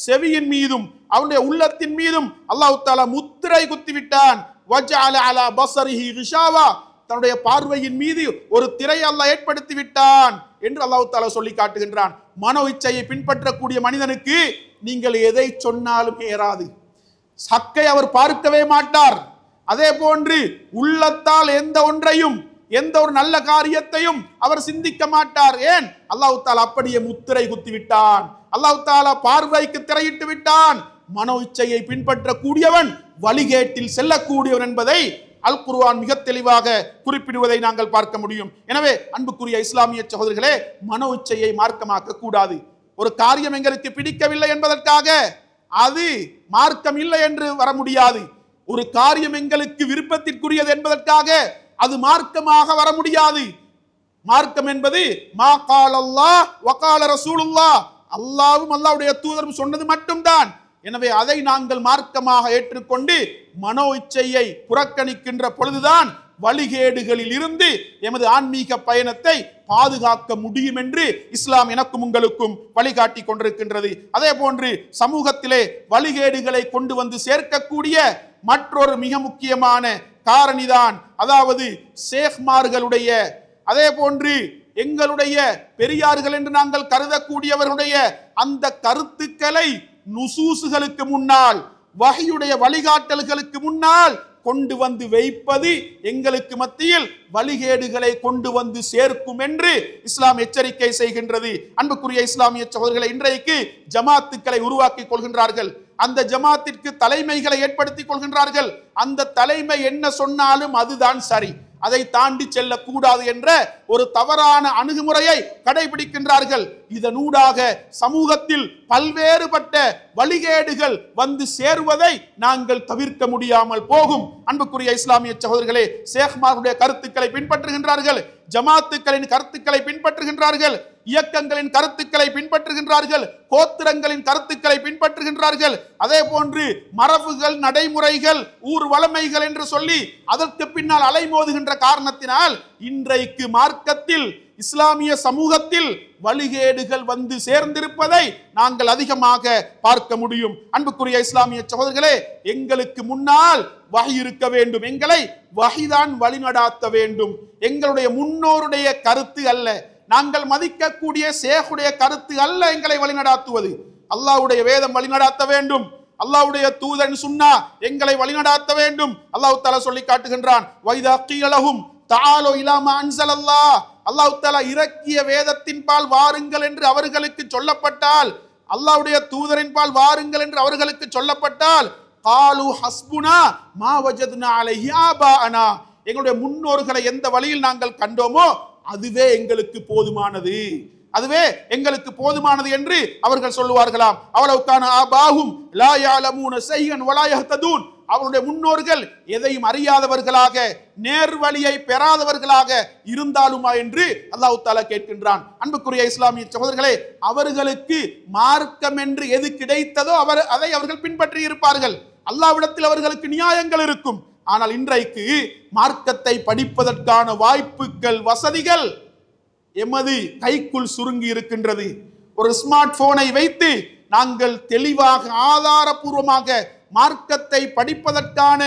செவியின் மீதும் அவனுடைய உள்ளத்தின் மீதும் அல்லாஹ் தஆலா முத்திரை குத்திவிட்டான். வஜஅல அலா பஸரிஹி கிஷாவா, தன்னுடைய பார்வையின் மீது ஒரு திரை அல்லாஹ் ஏற்படுத்தி விட்டான் என்று அல்லாஹ் தஆலா சொல்லி காட்டுகின்றான். மனோ இச்சையை பின்பற்றக்கூடிய மனிதனுக்கு நீங்கள் எதை சொன்னாலும் ஏறாது. ஹக்கை அவர் பார்க்கவே மாட்டார். அதே போன்று உள்ளத்தால் எந்த ஒன்றையும், எந்த ஒரு நல்ல காரியத்தையும் அவர் சிந்திக்க மாட்டார். ஏன்? அல்லாஹ் தஆலா அப்படியே முத்திரை குத்தி விட்டான். அல்லாஹ் தஆலா பார்வைக்கு திரையிட்டு விட்டான். மனோ இச்சையை பின்பற்றக்கூடியவன் வழிகேட்டில் செல்லக்கூடியவன் என்பதை அல் குர்ஆன் மிக தெளிவாக குறிப்பிடுவதை நாங்கள் பார்க்க முடியும். எனவே அன்புக்குரிய இஸ்லாமிய சகோதரர்களே, மனோ இச்சையை மார்க்கமாக்க கூடாது. ஒரு காரியம் எங்களுக்கு பிடிக்கவில்லை என்பதற்காக அது மார்க்கம் இல்லை என்று வர முடியாது. ஒரு காரியம் எங்களுக்கு விருப்பத்திற்குரியது என்பதற்காக அது மார்க்கமாக வர முடியாது. மார்க்கம் என்பது மா கால் அல்லாஹ் வகால ரசூலுல்லாஹ், அல்லாஹ்வும் அல்லாஹ்வுடைய தூதரும் சொன்னது மட்டும்தான். எனவே அதை நாங்கள் மார்க்கமாக ஏற்றுக்கொண்டு மனோ இச்சையை புறக்கணிக்கின்ற பொழுதுதான் வழிகேடுகளில் இருந்து எமது ஆன்மீக பயணத்தை பாதுகாக்க முடியும் என்று இஸ்லாம் எனக்கும் உங்களுக்கும் வழிகாட்டி கொண்டிருக்கின்றது. அதே போன்று சமூகத்திலே வழிகேடுகளை கொண்டு வந்து சேர்க்கக்கூடிய மற்றொரு மிக முக்கியமான காரணிதான், அதாவது ஷேக்மார்களுடைய, அதே போன்று எங்களுடைய பெரியார்கள் என்று நாங்கள் கருதக்கூடியவர்களுடைய அந்த கருத்துக்களை நுசூசுகளுக்கு முன்னால், வஹியுடைய வழிகாட்டல்களுக்கு முன்னால் கொண்டு வந்து வைப்பது எங்களுக்கு மத்தியில் வழிகேடுகளை கொண்டு வந்து சேர்க்கும் என்று இஸ்லாம் எச்சரிக்கை செய்கின்றது. அன்புக்குரிய இஸ்லாமிய சகோதரர்களை, இன்றைக்கு ஜமாத்துக்களை உருவாக்கி கொள்கின்றார்கள். அந்த ஜமாத்திற்கு தலைமைகளை ஏற்படுத்திக் கொள்கின்றார்கள். அந்த தலைமை என்ன சொன்னாலும் அதுதான் சரி, அதை தாண்டி செல்லக்கூடாது என்ற ஒரு தவறான அணுகுமுறையை கடைபிடிக்கின்றார்கள். இதனூடாக சமூகத்தில் பல்வேறுபட்ட வழிகேடுகள் வந்து சேருவதை நாங்கள் தவிர்க்க முடியாமல் போகும். அன்புக்குரிய இஸ்லாமிய சகோதரர்களே, ஷேக்மார்களுடைய கருத்துக்களை பின்பற்றுகின்றார்கள், ஜமாத்துக்களின் கருத்துக்களை பின்பற்றுகின்றார்கள், இயக்கங்களின் கருத்துக்களை பின்பற்றுகின்றார்கள், கோத்திரங்களின் கருத்துக்களை பின்பற்றுகின்றார்கள். அதே போன்று மரபுகள், நடைமுறைகள், ஊர் வளமைகள் என்று சொல்லி அதற்கு பின்னால் அலைமோதுகின்ற காரணத்தினால் இன்றைக்கு மார்க்கத்தில், இஸ்லாமிய சமூகத்தில் வழிகேடுகள் வந்து சேர்ந்திருப்பதை நாங்கள் அதிகமாக பார்க்க முடியும். அன்புக்குரிய இஸ்லாமிய சகோதரர்களே, எங்களுக்கு முன்னால் வஹி இருக்க வேண்டும், எங்களை வஹிதான் வழிநடாத்த வேண்டும். எங்களுடைய முன்னோருடைய கருத்து அல்ல, நாங்கள் மதிக்கக்கூடிய ஷேகுடைய கருத்து அல்ல எங்களை வழிநடாத்துவது. அல்லாஹ்வுடைய வேதம் வழிநடாத்த வேண்டும், அல்லாஹ்வுடைய தூதன் சுன்னா எங்களை வழிநடாத்த வேண்டும். அல்லாஹ் தஆலா சொல்லி காட்டுகின்றான், வைதா கீலஹும் தஆலு இலா மா அன்ஸலல்லாஹ், அல்லாஹ் தஆலா இறக்கிய வேதத்தின் பால் வாருங்கள் என்று அவர்களுக்கு சொல்லப்பட்டால், அல்லாஹ்வுடைய தூதரின் பால் வாருங்கள் என்று அவர்களுக்கு சொல்லப்பட்டால், காலு ஹஸ்புனா மா வஜத்னா அலைஹி ஆபாஅனா, எங்களுடைய முன்னோர்களை எந்த வழியில் நாங்கள் கண்டோமோ அதுவே எங்களுக்கு போதுமானது, அதுவே எங்களுக்கு போதுமானது என்று அவர்கள் சொல்லுவார்களாம். அவலவுக்கான ஆபாஹும் லா யஅலமூன ஷைஅன் வலா யஹ்ததூன், அவருடைய முன்னோர்கள் எதையும் அறியாதவர்களாக, நேர்வழியை பெறாதவர்களாக இருந்தாலுமா என்று அல்லாஹ் தஆலா கேட்கின்றான். அன்புக்குரிய இஸ்லாமிய சகோதரர்களே, அவர்களுக்கு மார்க்கம் என்று எது கிடைத்ததோ அதை அவர்கள் பின்பற்றி இருப்பார்கள். அல்லாஹ்விடத்தில் அவர்களுக்கு நியாயங்கள் இருக்கும். ஆனால் இன்றைக்கு மார்க்கத்தை படிப்பதற்கான வாய்ப்புகள், வசதிகள் எமது கைக்குள் சுருங்கி இருக்கின்றது. ஒரு ஸ்மார்ட் போனை வைத்து நாங்கள் தெளிவாக, ஆதாரபூர்வமாக மார்க்கத்தை படிப்பதற்கான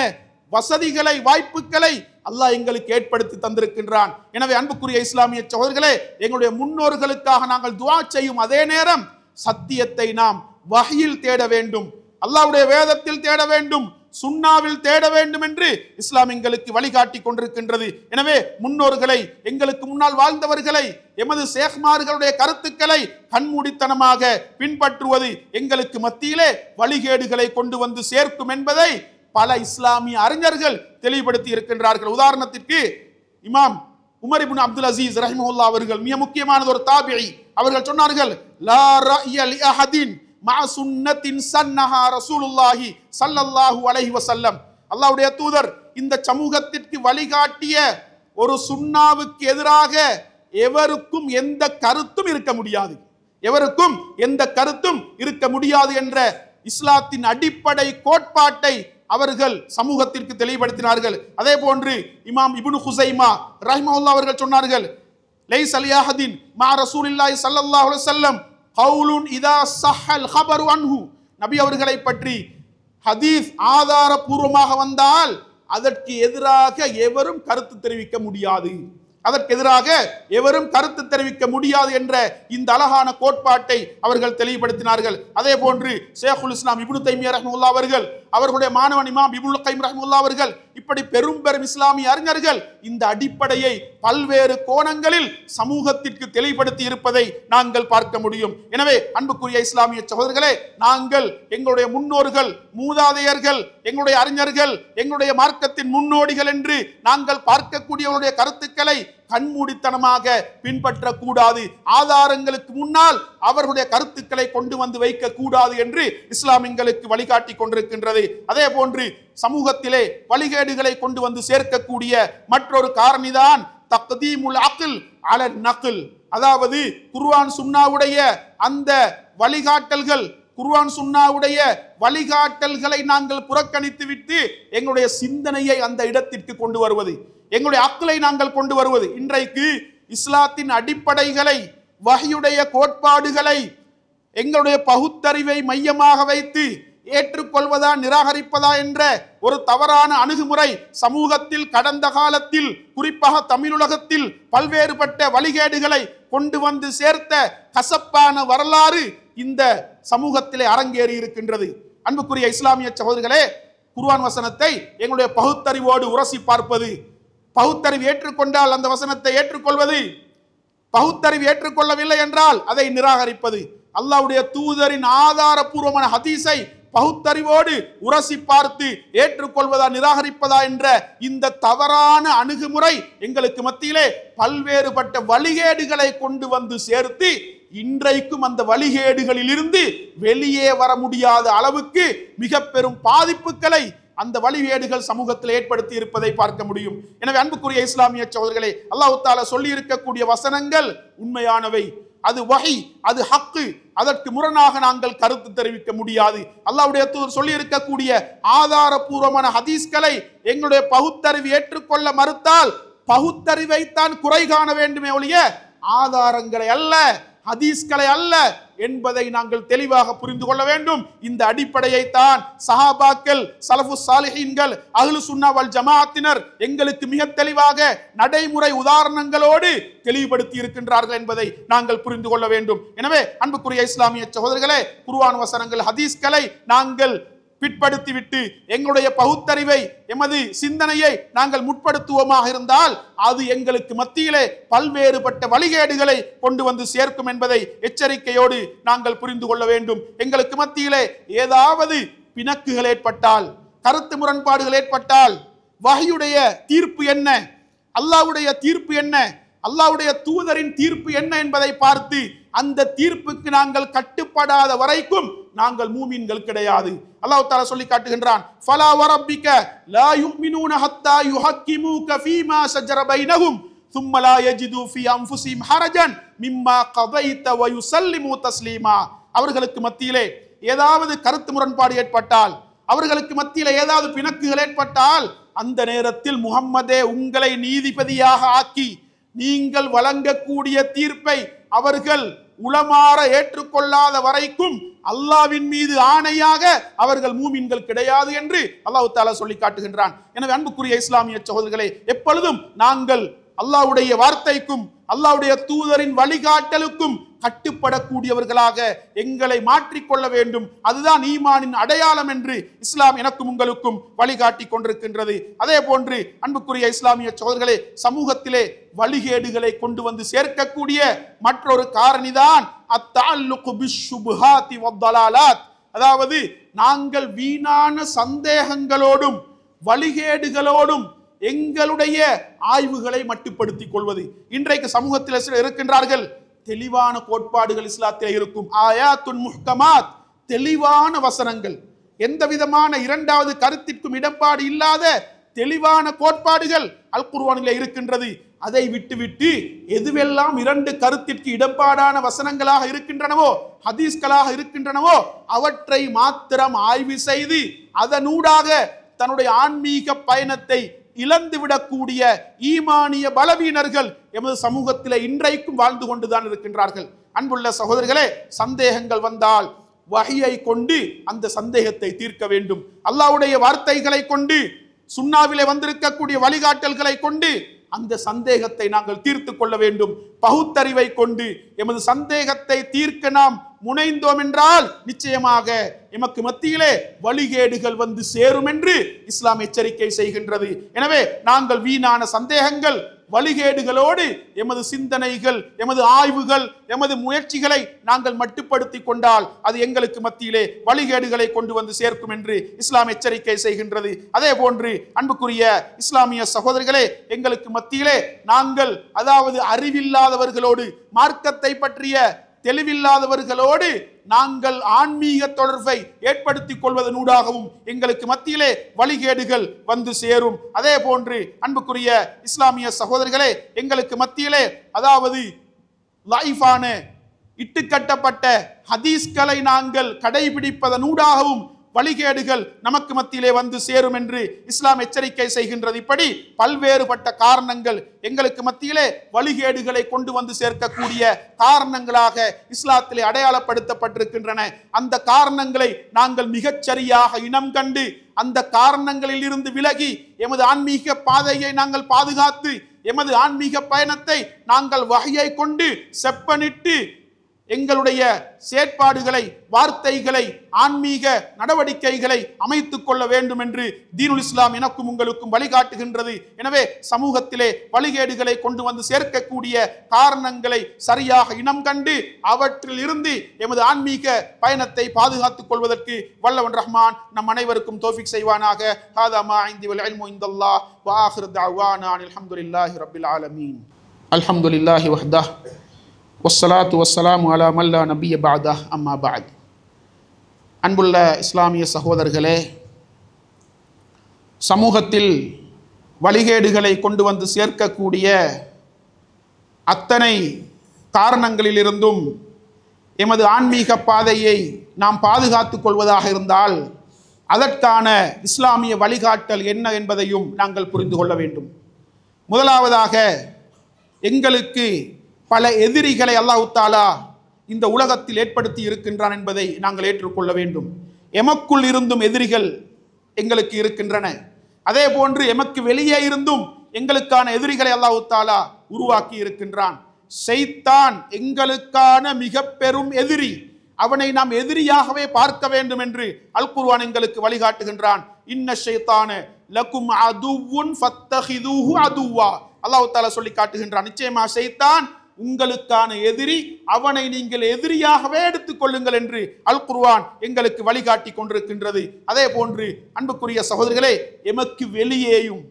வசதிகளை, வாய்ப்புகளை அல்லாஹ் எங்களுக்கு ஏற்படுத்தி தந்திருக்கின்றான். எனவே அன்புக்குரிய இஸ்லாமிய சகோதரர்களே, எங்களுடைய முன்னோர்களுக்காக நாங்கள் துஆ செய்யும் அதே நேரம் சத்தியத்தை நாம் வஹியில் தேட வேண்டும், அல்லாஹ்வுடைய வேதத்தில் தேட வேண்டும், சுன்னாவில் தேட வேண்டும் என்று இஸ்லாம் எங்களுக்கு வழிகாட்டி கொண்டிருக்கின்றது. எனவே முன்னோர்களை, எங்களுக்கு முன்னால் வாழ்ந்தவர்களை, எமது ஷேக்மார்களுடைய கருத்துக்களை கண்மூடித்தனமாக பின்பற்றுவது எங்களுக்கு மத்தியிலே வழிகேடுகளை கொண்டு வந்து சேர்க்கும் என்பதை பல இஸ்லாமிய அறிஞர்கள் தெளிவுபடுத்தி இருக்கின்றார்கள். உதாரணத்திற்கு இமாம் உமர் இப்னு அப்துல் அசீஸ் ரஹிமஹுல்லாஹ் அவர்கள், மிக முக்கியமானது ஒரு தாபிஈ, அவர்கள் சொன்னார்கள், லா ரஅய லி அஹதின் மா சுன்னத்தின் சன்னஹா ரசூலுல்லாஹி ஸல்லல்லாஹு அலைஹி வஸல்லம். அல்லாஹ்வுடைய தூதர் இந்த சமூகத்திற்கு வழிகாட்டிய ஒரு சுன்னாவுக்கு எதிராக எவருக்கும் எந்த கருத்தும் இருக்க முடியாது, எவருக்கும் எந்த கருத்தும் இருக்க முடியாது என்ற இஸ்லாத்தின் அடிப்படை கோட்பாட்டை அவர்கள் சமூகத்திற்கு தெளிவுபடுத்தினார்கள். அதே போன்று இமாம் இப்னு ஹுஸைமா ரஹிமஹுல்லாஹ் அவர்கள் சொன்னார்கள், லைஸ லி அஹதின் மா ரசூலில்லாஹி ஸல்லல்லாஹு அலைஹி வஸல்லம் கவுலுன் இதா ஸஹல் ஹபரு அன்ஹு. நபி அவர்களை பற்றி ஹதீஸ் ஆதாரபூர்வமாக வந்தால் அதற்கு எதிராக எவரும் கருத்து தெரிவிக்க முடியாது, அதற்கு எதிராக எவரும் கருத்து தெரிவிக்க முடியாது என்ற இந்த அழகான கோட்பாட்டை அவர்கள் தெளிவுபடுத்தினார்கள். அதே போன்று ஷேகுல் இஸ்லாம் இப்னு தைமிய்யா ரஹ்மத்துல்லாஹி அவர்கள், அவர்களுடைய மாணவன் இமாம் இப்னுல் கைம் ரஹ்மத்துல்லாஹி அவர்கள், இப்படி பெரும் இஸ்லாமிய அறிஞர்கள் இந்த அடிப்படையை பல்வேறு கோணங்களில் சமூகத்திற்கு தெளிவுபடுத்தி இருப்பதை நாங்கள் பார்க்க முடியும். எனவே அன்புக்குரிய இஸ்லாமிய சகோதரர்களே, நாங்கள் எங்களுடைய முன்னோர்கள், மூதாதையர்கள், எங்களுடைய அறிஞர்கள், எங்களுடைய மார்க்கத்தின் முன்னோடிகள் என்று நாங்கள் பார்க்கக்கூடியவருடைய கருத்துக்களை கண்மூடித்தனமாக பின்பற்றக்கூடாது, ஆதாரங்களுக்கு முன்னால் அவர்களுடைய கருத்துக்களை கொண்டு வந்து வைக்க கூடாது என்று இஸ்லாம் எங்களுக்கு வழிகாட்டி கொண்டிருக்கின்றது. அதே போன்று சமூகத்திலே வழிகேடுகளை கொண்டு வந்து சேர்க்கக்கூடிய மற்றொரு காரணிதான் தக்தீமுல் அக்ல் அலன் நக்ல். அதாவது குர்ஆன் சுன்னாவுடைய அந்த வழிகாட்டல்கள், குர்ஆன் சுன்னாவுடைய வழிகாட்டல்களை நாங்கள் புறக்கணித்து விட்டு எங்களுடைய சிந்தனையை அந்த இடத்திற்கு கொண்டு வருவது, எங்களுடைய அக்லை நாங்கள் கொண்டு வருவது. இன்றைக்கு இஸ்லாத்தின் அடிப்படைகளை, வஹ்யுடைய கோட்பாடுகளை எங்களுடைய பகுத்தறிவை மையமாக வைத்து ஏற்றுக்கொள்வதா நிராகரிப்பதா என்ற ஒரு தவறான அணுகுமுறை சமூகத்தில் கடந்த காலத்தில், குறிப்பாக தமிழுலகத்தில் பல்வேறுபட்ட வழிகேடுகளை கொண்டு வந்து சேர்த்த கசப்பான வரலாறு இந்த சமூகத்திலே அரங்கேறி இருக்கின்றது. அன்புக்குரிய இஸ்லாமிய சகோதரர்களே, குர்ஆன் வசனத்தை எங்களுடைய பகுத்தறிவோடு உரசி பார்ப்பது, பகுத்தறிவு ஏற்றுக்கொண்டால் அந்த வசனத்தை ஏற்றுக்கொள்வது, பகுத்தறிவு ஏற்றுக்கொள்ளவில்லை என்றால் அதை நிராகரிப்பது, அல்லாஹ்வுடைய தூதரின் ஆதாரபூர்வமான ஹதீஸை பகுத்தறிவோடு உரசி பார்த்து ஏற்றுக்கொள்வதா நிராகரிப்பதா என்ற இந்த தவறான அணுகுமுறை எங்களுக்கு மத்தியிலே பல்வேறுபட்ட வழிகேடுகளை கொண்டு வந்து சேர்த்து இன்றைக்கும் அந்த வழிகேடுகளில் இருந்து வெளியே வர முடியாத அளவுக்கு மிக பெரும் பாதிப்புகளை அந்த வழிகேடுகள் சமூகத்தில் ஏற்படுத்தி இருப்பதை பார்க்க முடியும். எனவே அன்புக்குரிய இஸ்லாமிய சகோதரர்களே, அல்லாஹ் தஆலா சொல்லி இருக்கக்கூடிய வசனங்கள் உண்மையானவை, அது வஹி, அது ஹக்கு, அதற்கு முரணாக நாங்கள் கருத்து தெரிவிக்க முடியாது. அல்லாஹ்வுடைய தூதர் சொல்லி இருக்கக்கூடிய ஆதாரபூர்வமான ஹதீஸ்களை எங்களுடைய பகுத்தறிவு ஏற்றுக்கொள்ள மறுத்தால் பகுத்தறிவை தான் குறை காண வேண்டுமே ஒழிய ஆதாரங்களை அல்ல, ஹதீஸ்களை அல்ல என்பதை நாங்கள் தெளிவாக புரிந்து கொள்ள வேண்டும். இந்த அடிப்படையை தான் சஹாபாக்கள், ஸலஃபுஸ் ஸாலிஹீன்கள், அஹ்லு சுன்னா வல் ஜமாஅத்தினர் எங்களுக்கு மிக தெளிவாக நடைமுறை உதாரணங்களோடு தெளிவுபடுத்தி இருக்கின்றார்கள் என்பதை நாங்கள் புரிந்து கொள்ள வேண்டும். எனவே அன்புக்குரிய இஸ்லாமிய சகோதரர்களே, குர்ஆன் வசனங்கள், ஹதீஸ்களை நாங்கள் பிற்படுத்திவிட்டு எங்களுடைய பகுத்தறிவை, எமது சிந்தனையை நாங்கள் முற்படுத்துவோமாக இருந்தால் அது எங்களுக்கு மத்தியிலே பல்வேறுபட்ட வழிகேடுகளை கொண்டு வந்து சேர்க்கும் என்பதை எச்சரிக்கையோடு நாங்கள் புரிந்து கொள்ள வேண்டும். எங்களுக்கு மத்தியிலே ஏதாவது பிணக்குகள் ஏற்பட்டால், கருத்து முரண்பாடுகள் ஏற்பட்டால் வஹ்யுடைய தீர்ப்பு என்ன, அல்லாஹ்வுடைய தீர்ப்பு என்ன, அல்லாஹ்வுடைய தூதரின் தீர்ப்பு என்ன என்பதை பார்த்து அந்த தீர்ப்புக்கு நாங்கள் கட்டுப்படாத வரைக்கும் நாங்கள் மூமின்கள் கிடையாது. அல்லாஹ் தஆலா சொல்லி காட்டுகின்றான், ஃபலா வரப்பிக லா யுமினூன ஹத்தா யுஹக்கிமூக ஃபீமா ஷஜர பைனஹும் ثم لا يجدوا في انفسهم حرجا مما قضيت ويسلموا تسليما. அவர்களுக்கு மத்தியிலே ஏதாவது கருத்து முரண்பாடு ஏற்பட்டால், அவர்களுக்கு மத்தியிலே ஏதாவது பிணக்குகள் ஏற்பட்டால் அந்த நேரத்தில் முஹம்மதே உங்களை நீதிபதியாக ஆக்கி நீங்கள் வழங்கக்கூடிய தீர்ப்பை அவர்கள் உளமாற ஏற்றுக்கொள்ளாத வரைக்கும் அல்லாஹ்வின் மீது ஆணையாக அவர்கள் மூமின்கள் கிடையாது என்று அல்லாஹ் தஆலா சொல்லி காட்டுகின்றான். எனவே அன்புக்குரிய இஸ்லாமிய சகோதரர்களே, எப்பொழுதும் நாங்கள் அல்லாஹ்வுடைய வார்த்தைக்கும் அல்லாஹ்வுடைய தூதரின் வழிகாட்டலுக்கும் கட்டுப்படக்கூடியவர்களாக எங்களை மாற்றிக்கொள்ள வேண்டும். அதுதான் ஈமானின் அடையாளம் என்று இஸ்லாம் எனக்கும் உங்களுக்கும் வழிகாட்டி கொண்டிருக்கின்றது. அதே போன்று அன்புக்குரிய இஸ்லாமிய சகோதரர்களே, சமூகத்திலே வழிகேடுகளை கொண்டு வந்து சேர்க்கக்கூடிய மற்றொரு காரணிதான் அத்தஅல்லுகு பிஷ்ஷுபுஹாத்தி வத்தலாலாத். அதாவது நாங்கள் வீணான சந்தேகங்களோடும் வழிகேடுகளோடும் எங்களுடைய ஆய்வுகளை மட்டுப்படுத்திக் கொள்வது. இன்றைக்கு சமூகத்தில் சிலர் இருக்கின்றார்கள், தெளிவான கோட்பாடுகள் இஸ்லாத்தில் இருக்கும், ஆயாத்துன் முஹ்கமாத், தெளிவான வசனங்கள், எந்த விதமான இரண்டாவது கருத்திற்கும் இடப்பாடு இல்லாத தெளிவான கோட்பாடுகள் அல் குர்ஆனிலே இருக்கின்றது. அதை விட்டுவிட்டு எதுவெல்லாம் இரண்டு கருத்திற்கு இடப்பாடான வசனங்களாக இருக்கின்றனவோ, ஹதீஸ்களாக இருக்கின்றனவோ, அவற்றை மாத்திரம் ஆய்வு செய்து அதனூடாக தன்னுடைய ஆன்மீக பயணத்தை இழந்துவிடக்கூடிய ஈமானிய பலவீனர்கள் எமது சமூகத்தில் இன்றைக்கும் வாழ்ந்து கொண்டுதான் இருக்கின்றார்கள். அன்புள்ள சகோதரர்களே, சந்தேகங்கள் வந்தால் வஹியை கொண்டு அந்த சந்தேகத்தை தீர்க்க வேண்டும். அல்லாஹ்வுடைய வார்த்தைகளை கொண்டு, சுன்னாவிலே வந்திருக்கக்கூடிய வழிகாட்டல்களை கொண்டு அந்த சந்தேகத்தை நாங்கள் தீர்த்து கொள்ள வேண்டும். பகுத்தறிவை கொண்டு எமது சந்தேகத்தை தீர்க்க நாம் முனைந்தோம் என்றால் நிச்சயமாக எமக்கு மத்தியிலே வழிகேடுகள் வந்து சேரும் என்று இஸ்லாம் எச்சரிக்கை செய்கின்றது. எனவே நாங்கள் வீணான சந்தேகங்கள் வழிகேடுகளோடு எமது சிந்தனைகள், எமது ஆய்வுகள், எமது முயற்சிகளை நாங்கள் மட்டுப்படுத்தி கொண்டால் அது எங்களுக்கு மத்தியிலே வழிகேடுகளை கொண்டு வந்து சேர்க்கும் என்று இஸ்லாம் எச்சரிக்கை செய்கின்றது. அதே போன்று அன்புக்குரிய இஸ்லாமிய சகோதரர்களே, எங்களுக்கு மத்தியிலே நாங்கள் அதாவது அறிவில்லாதவர்களோடு, மார்க்கத்தை பற்றிய தெளிவில்லாதவர்களோடு நாங்கள் ஆன்மீக தொடர்பை ஏற்படுத்திக் கொள்வதனூடாகவும் எங்களுக்கு மத்தியிலே வழிகேடுகள் வந்து சேரும். அதே போன்று அன்புக்குரிய இஸ்லாமிய சகோதரர்களே, எங்களுக்கு மத்தியிலே அதாவது லைஃபான இட்டுக்கட்டப்பட்ட ஹதீஸ்களை நாங்கள் கடைபிடிப்பதனூடாகவும் வழிகேடுகள் நமக்கு மத்தியிலே வந்து சேரும் என்று இஸ்லாம் எச்சரிக்கை செய்கின்றது. இப்படி பல்வேறுபட்ட காரணங்கள் எங்களுக்கு மத்தியிலே வழிகேடுகளை கொண்டு வந்து சேர்க்கக்கூடிய காரணங்களாக இஸ்லாத்திலே அடையாளப்படுத்தப்பட்டிருக்கின்றன. அந்த காரணங்களை நாங்கள் மிகச்சரியாக இனம் கண்டு அந்த காரணங்களில் இருந்து விலகி எமது ஆன்மீக பாதையை நாங்கள் பாதுகாத்து எமது ஆன்மீக பயணத்தை நாங்கள் வஹியை கொண்டு செப்பனிட்டு எங்களுடைய செயற்பாடுகளை, வார்த்தைகளை, ஆன்மீக நடவடிக்கைகளை அமைத்துக் கொள்ள வேண்டும் என்று தீனுல் இஸ்லாம் எனக்கும் உங்களுக்கும் வழிகாட்டுகின்றது. எனவே சமூகத்திலே வழிகேடுகளை கொண்டு வந்து சேர்க்கக்கூடிய காரணங்களை சரியாக இனம் கண்டு அவற்றில் இருந்து எமது ஆன்மீக பயணத்தை பாதுகாத்துக் கொள்வதற்கு வல்லவன் ரஹ்மான் நம் அனைவருக்கும் தௌஃபீக் செய்வானாக. ஹாதா மா இன்தி வல் இல்மு இன்தல்லாஹ் வ ஆகிரு தஅவானா அல்ஹம்துலில்லாஹி ரப்பில் ஆலமீன். அல்ஹம்துலில்லாஹி வஹ்தஹ் வஸ்ஸலாத்து வஸ்ஸலாமு அலா மன் லா நபிய்ய பஅதஹ் அம்மா பஅத். அன்புள்ள இஸ்லாமிய சகோதரர்களே, சமூகத்தில் வழிகேடுகளை கொண்டு வந்து சேர்க்கக்கூடிய அத்தனை காரணங்களிலிருந்தும் எமது ஆன்மீக பாதையை நாம் பாதுகாத்துக் கொள்வதாக இருந்தால் அதற்கான இஸ்லாமிய வழிகாட்டல் என்ன என்பதையும் நாங்கள் புரிந்து கொள்ள வேண்டும். முதலாவதாக, எங்களுக்கு பல எதிரிகளை அல்லாஹ் தஆலா இந்த உலகத்தில் ஏற்படுத்தி இருக்கின்றான் என்பதை நாங்கள் ஏற்றுக்கொள்ள வேண்டும். எமக்குள் இருந்தும் எதிரிகள் எங்களுக்கு இருக்கின்றன. அதே போன்று எமக்கு வெளியே இருந்தும் எங்களுக்கான எதிரிகளை அல்லாஹ் தஆலா உருவாக்கி இருக்கின்றான். ஷைத்தான் எங்களுக்கான மிக பெரும் எதிரி. அவனை நாம் எதிரியாகவே பார்க்க வேண்டும் என்று அல் குர்ஆன் எங்களுக்கு வழிகாட்டுகின்றான். இன்ன ஷைத்தான லகும் அதுவுன் ஃபத்தஹிதுஹு அதுவா. அல்லாஹ் தஆலா சொல்லி காட்டுகின்றான், நிச்சயமா ஷைத்தான் உங்களுக்கான எதிரி, அவனை நீங்கள் எதிரியாகவே எடுத்துக் கொள்ளுங்கள் என்று அல் குர்ஆன் எங்களுக்கு வழிகாட்டி கொண்டிருக்கின்றது. அதே போன்று அன்புக்குரிய சகோதரர்களே, எமக்கு வெளியேயும்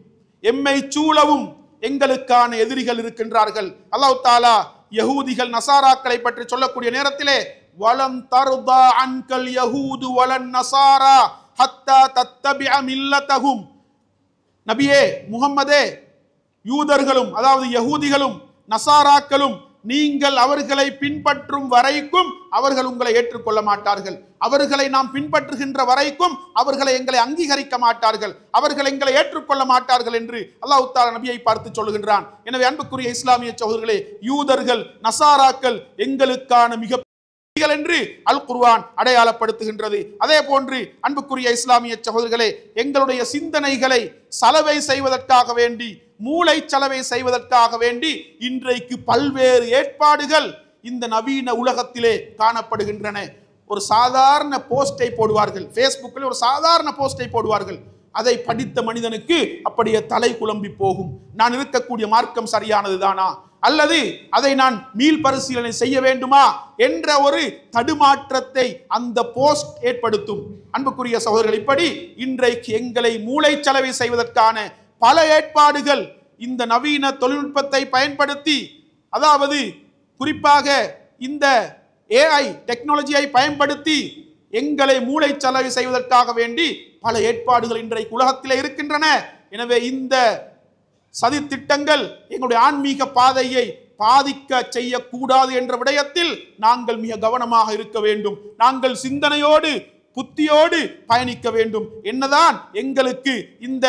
எம்மை சூழவும் எங்களுக்கான எதிரிகள் இருக்கின்றார்கள். அல்லாஹ் தஆலா யஹூதிகள் நசாராக்களை பற்றி சொல்லக்கூடிய நேரத்திலே வலம் தர்தா அன்கல் யஹூது வலன் நசாரா ஹத்தா தத்தபிஅ மில்லதஹும், நபியே முஹம்மதே, யூதர்களும் அதாவது யஹூதிகளும் நசாராக்களும் நீங்கள் அவர்களை பின்பற்றும் வரைக்கும் அவர்கள் உங்களை ஏற்றுக்கொள்ள மாட்டார்கள். அவர்களை நாம் பின்பற்றுகின்ற வரைக்கும் அவர்களை எங்களை அங்கீகரிக்க மாட்டார்கள், அவர்கள் எங்களை ஏற்றுக்கொள்ள மாட்டார்கள் என்று அல்லாஹ் தஆலா நபியை பார்த்து சொல்லுகின்றான். எனவே அன்புக்குரிய இஸ்லாமிய சகோதரர்களே, யூதர்கள் நசாராக்கள் எங்களுக்கான மிக என்று அல் குர்ஆன் அடையாளப்படுத்துகின்றது. அதே போன்று அன்புக்குரிய இஸ்லாமிய சகோதரர்களே, எங்களுடைய சிந்தனைகளை சலவை செய்வதற்காக வேண்டி மூளைச்சலவை செய்வதற்காக வேண்டி இன்றைக்கு பல்வேறு ஏற்பாடுகள் இந்த நவீன உலகத்திலே காணப்படுகின்றன. ஒரு சாதாரண போஸ்டை போடுவார்கள், ஃபேஸ்புக்கில் ஒரு சாதாரண போஸ்டை போடுவார்கள். அதை படித்த மனிதனுக்கு அப்படியே தலை குழம்பி போகும். நான் இருக்கக்கூடிய மார்க்கம் சரியானது தானா, அல்லது அதை நான் மீள் பரிசீலனை செய்ய வேண்டுமா என்ற ஒரு தடுமாற்றத்தை அந்த போஸ்ட் ஏற்படுத்தும். அன்புக்குரிய சகோதரர்கள், இப்படி இன்றைக்கு எங்களை மூளைச்சலவை செய்வதற்கான பல ஏற்பாடுகள் இந்த நவீன தொழில்நுட்பத்தை பயன்படுத்தி, அதாவது குறிப்பாக இந்த AI டெக்னாலஜியை பயன்படுத்தி எங்களை மூளைச்சலவை செய்வதற்காக வேண்டி பல ஏற்பாடுகள் இன்றைக்கு உலகத்தில் இருக்கின்றன. எனவே இந்த சதி திட்டங்கள் எங்களுடைய ஆன்மீக பாதையை பாதிக்க செய்யக்கூடாது என்ற விடயத்தில் நாங்கள் மிக கவனமாக இருக்க வேண்டும். நாங்கள் சிந்தனையோடு புத்தியோடு பயணிக்க வேண்டும். என்னதான் எங்களுக்கு இந்த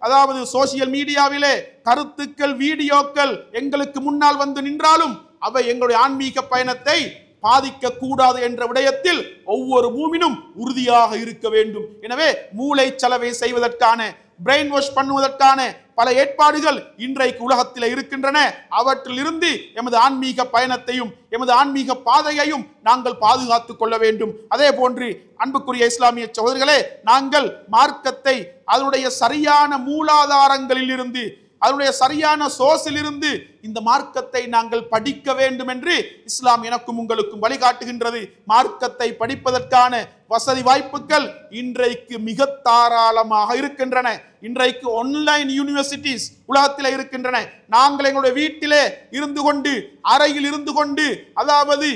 அதாவது சோசியல் மீடியாவிலே கருத்துக்கள் வீடியோக்கள் எங்களுக்கு முன்னால் வந்து நின்றாலும் அவை எங்களுடைய ஆன்மீக பயணத்தை பாதிக்க கூடாது என்ற விடயத்தில் ஒவ்வொரு மூமினும் உறுதியாக இருக்க வேண்டும். எனவே மூளைச்சலவை செய்வதற்கான, பிரெயின் வாஷ் பண்ணுவதற்கான பல ஏற்பாடுகள் இன்றைக்கு உலகத்தில் இருக்கின்றன. அவற்றில் இருந்து எமது ஆன்மீக பயணத்தையும் எமது ஆன்மீக பாதையையும் நாங்கள் பாதுகாத்துக் கொள்ள வேண்டும். அதே போன்று அன்புக்குரிய இஸ்லாமிய சகோதரர்களே, நாங்கள் மார்க்கத்தை அதனுடைய சரியான மூலாதாரங்களில் இருந்து, அதனுடைய சரியான சோர்ஸில் இருந்து இந்த மார்க்கத்தை நாங்கள் படிக்க வேண்டும் என்று இஸ்லாம் எனக்கும் உங்களுக்கும் வழிகாட்டுகின்றது. மார்க்கத்தை படிப்பதற்கான வசதி வாய்ப்புகள் இன்றைக்கு மிக தாராளமாக இருக்கின்றன. இன்றைக்கு ஆன்லைன் யூனிவர்சிட்டிஸ் உலகத்தில் இருக்கின்றன. நாங்கள் எங்களுடைய வீட்டிலே இருந்து கொண்டு, அறையில் இருந்து கொண்டு, அதாவது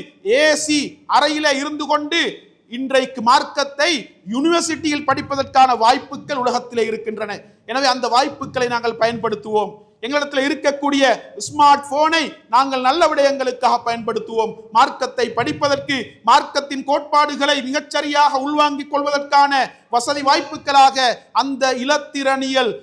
ஏசி அறையிலே இருந்து கொண்டு இன்றைக்கு மார்க்கத்தை யூனிவர்சிட்டியில் படிப்பதற்கான வாய்ப்புகள் உலகத்திலே இருக்கின்றன. எனவே அந்த வாய்ப்புகளை நாங்கள் பயன்படுத்துவோம். எங்களிடத்தில் இருக்கக்கூடிய ஸ்மார்ட் போனை நாங்கள் நல்ல விடயங்களுக்காக பயன்படுத்துவோம். மார்க்கத்தை படிப்பதற்கு, மார்க்கத்தின் கோட்பாடுகளை மிகச்சரியாக உள்வாங்கிக் கொள்வதற்கான வசதி வாய்ப்புகளாக அந்த இலத்திரனியல்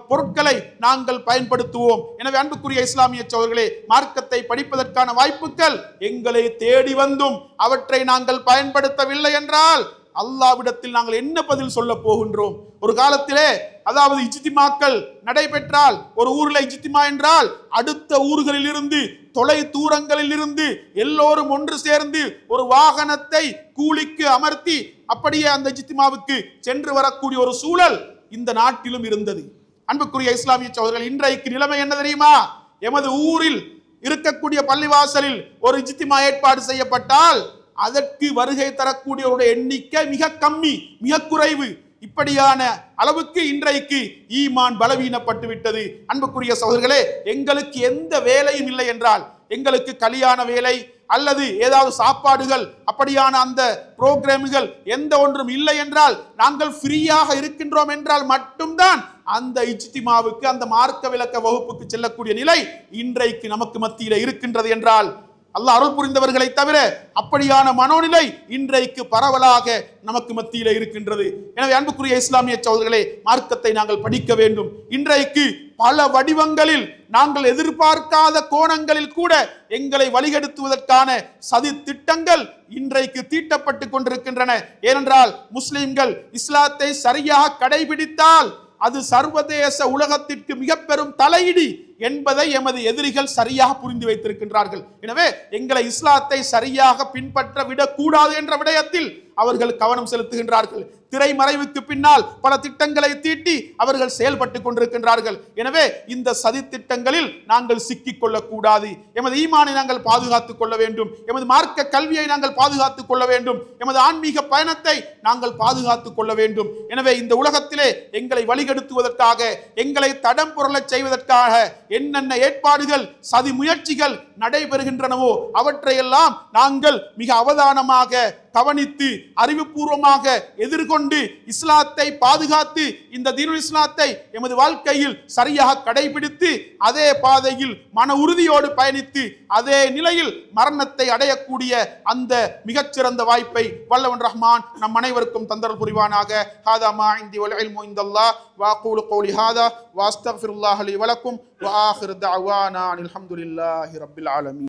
பொருட்களை நாங்கள் பயன்படுத்துவோம். எனவே அன்புக்குரிய இஸ்லாமிய சகோதரர்களே, மார்க்கத்தை படிப்பதற்கான வாய்ப்புகள் எங்களை தேடி வந்தும் அவற்றை நாங்கள் பயன்படுத்தவில்லை என்றால் அல்லாஹ்விடத்தில் நாங்கள் என்ன பதில் சொல்ல போகின்றோம்? ஒரு காலத்திலே அதாவது இஜ்திமாக்கள் நடைபெற்றால், ஒரு ஊரில் இஜ்திமா என்றால் அடுத்த ஊர்களில் இருந்து, தொலை தூரங்களில் இருந்து எல்லோரும் ஒன்று சேர்ந்து ஒரு வாகனத்தை கூலிக்கு அமர்த்தி அப்படியே அந்த இஜ்திமாவுக்கு சென்று வரக்கூடிய ஒரு சூழல் இந்த நாட்டிலும் இருந்தது. அன்புக்குரிய இஸ்லாமிய சகோதரர்கள், இன்றைக்கு நிலைமை என்ன தெரியுமா? எமது ஊரில் இருக்கக்கூடிய பள்ளிவாசலில் ஒரு இஜ்திமா ஏற்பாடு செய்யப்பட்டால் அதற்கு வருகை தரக்கூடியவருடைய எண்ணிக்கை மிக கம்மி, மிக குறைவு. இப்படியான அளவுக்கு இன்றைக்கு ஈமான் பலவீனப்பட்டு விட்டது. அன்புக்குரிய சகோதரர்களே, எங்களுக்கு எந்த வேலையும் இல்லை என்றால், எங்களுக்கு கல்யாண வேலை அல்லது ஏதாவது சாப்பாடுகள் அப்படியான அந்த புரோகிராம்கள் எந்த ஒன்றும் இல்லை என்றால், நாங்கள் ஃப்ரீயாக இருக்கின்றோம் என்றால் மட்டும்தான் அந்த இஜ்திமாவுக்கு, அந்த மார்க்க விளக்க வகுப்புக்கு செல்லக்கூடிய நிலை இன்றைக்கு நமக்கு மத்தியில் இருக்கின்றது என்றால் அல்லாஹ் அருள் புரிந்தவர்களை தவிர அப்படியான மனோநிலை இன்றைக்கு பரவலாக நமக்கு மத்தியில் இருக்கின்றது. எனவே அன்புக்குரிய இஸ்லாமிய சகோதரர்களே, மார்க்கத்தை நாங்கள் படிக்க வேண்டும். இன்றைக்கு பல வடிவங்களில், நாங்கள் எதிர்பார்க்காத கோணங்களில் கூட எங்களை வழிகெடுத்துவதற்கான சதி திட்டங்கள் இன்றைக்கு தீட்டப்பட்டு கொண்டிருக்கின்றன. ஏனென்றால் முஸ்லிம்கள் இஸ்லாத்தை சரியாக கடைபிடித்தால் அது சர்வதேச உலகத்திற்கு மிக பெரும் தலையீடு என்பதை எமது எதிரிகள் சரியாக புரிந்து வைத்திருக்கின்றார்கள். எனவே எங்களை இஸ்லாத்தை சரியாக பின்பற்ற விடக்கூடாது என்ற விடயத்தில் அவர்கள் கவனம் செலுத்துகின்றார்கள். திரைமறைவுக்கு பின்னால் பல திட்டங்களை தீட்டி அவர்கள் செயல்பட்டு கொண்டிருக்கின்றார்கள். எனவே இந்த சதி திட்டங்களில் நாங்கள் சிக்கிக் கொள்ளக்கூடாது. எமது ஈமானை நாங்கள் பாதுகாத்துக் கொள்ள வேண்டும். எமது மார்க்க கல்வியை நாங்கள் பாதுகாத்துக் கொள்ள வேண்டும். எமது ஆன்மீக பயணத்தை நாங்கள் பாதுகாத்துக் கொள்ள வேண்டும். எனவே இந்த உலகத்திலே எங்களை வழிகெடுத்துவதற்காக, எங்களை தடம் புரளச் செய்வதற்காக என்னென்ன ஏற்பாடுகள், சதி முயற்சிகள் நடைபெறுகின்றனவோ அவற்றையெல்லாம் நாங்கள் மிக அவதானமாக கவனித்து அறிவுபூர்வமாக எதிர்கொண்டு இஸ்லாத்தை பாதுகாத்து இந்த தீனுல் இஸ்லாத்தை எமது வாழ்க்கையில் சரியாக கடைபிடித்து அதே பாதையில் மன உறுதியோடு பயணித்து அதே நிலையில் மரணத்தை அடையக்கூடிய அந்த மிகச்சிறந்த வாய்ப்பை வல்லவன் ரஹ்மான் நம் அனைவருக்கும் தந்தரல் புரிவானாக. ஹாதா மா இந்தி வல் இல்மு இந்தல்லாஹ் வ அகூலு கௌலி ஹாதா வ அஸ்தக்ஃபிருல்லாஹ் லி வ லக்கும் வ ஆகிரு தஅவானா அனில் ஹம்துலில்லாஹி ரப்பில் ஆலமீன்.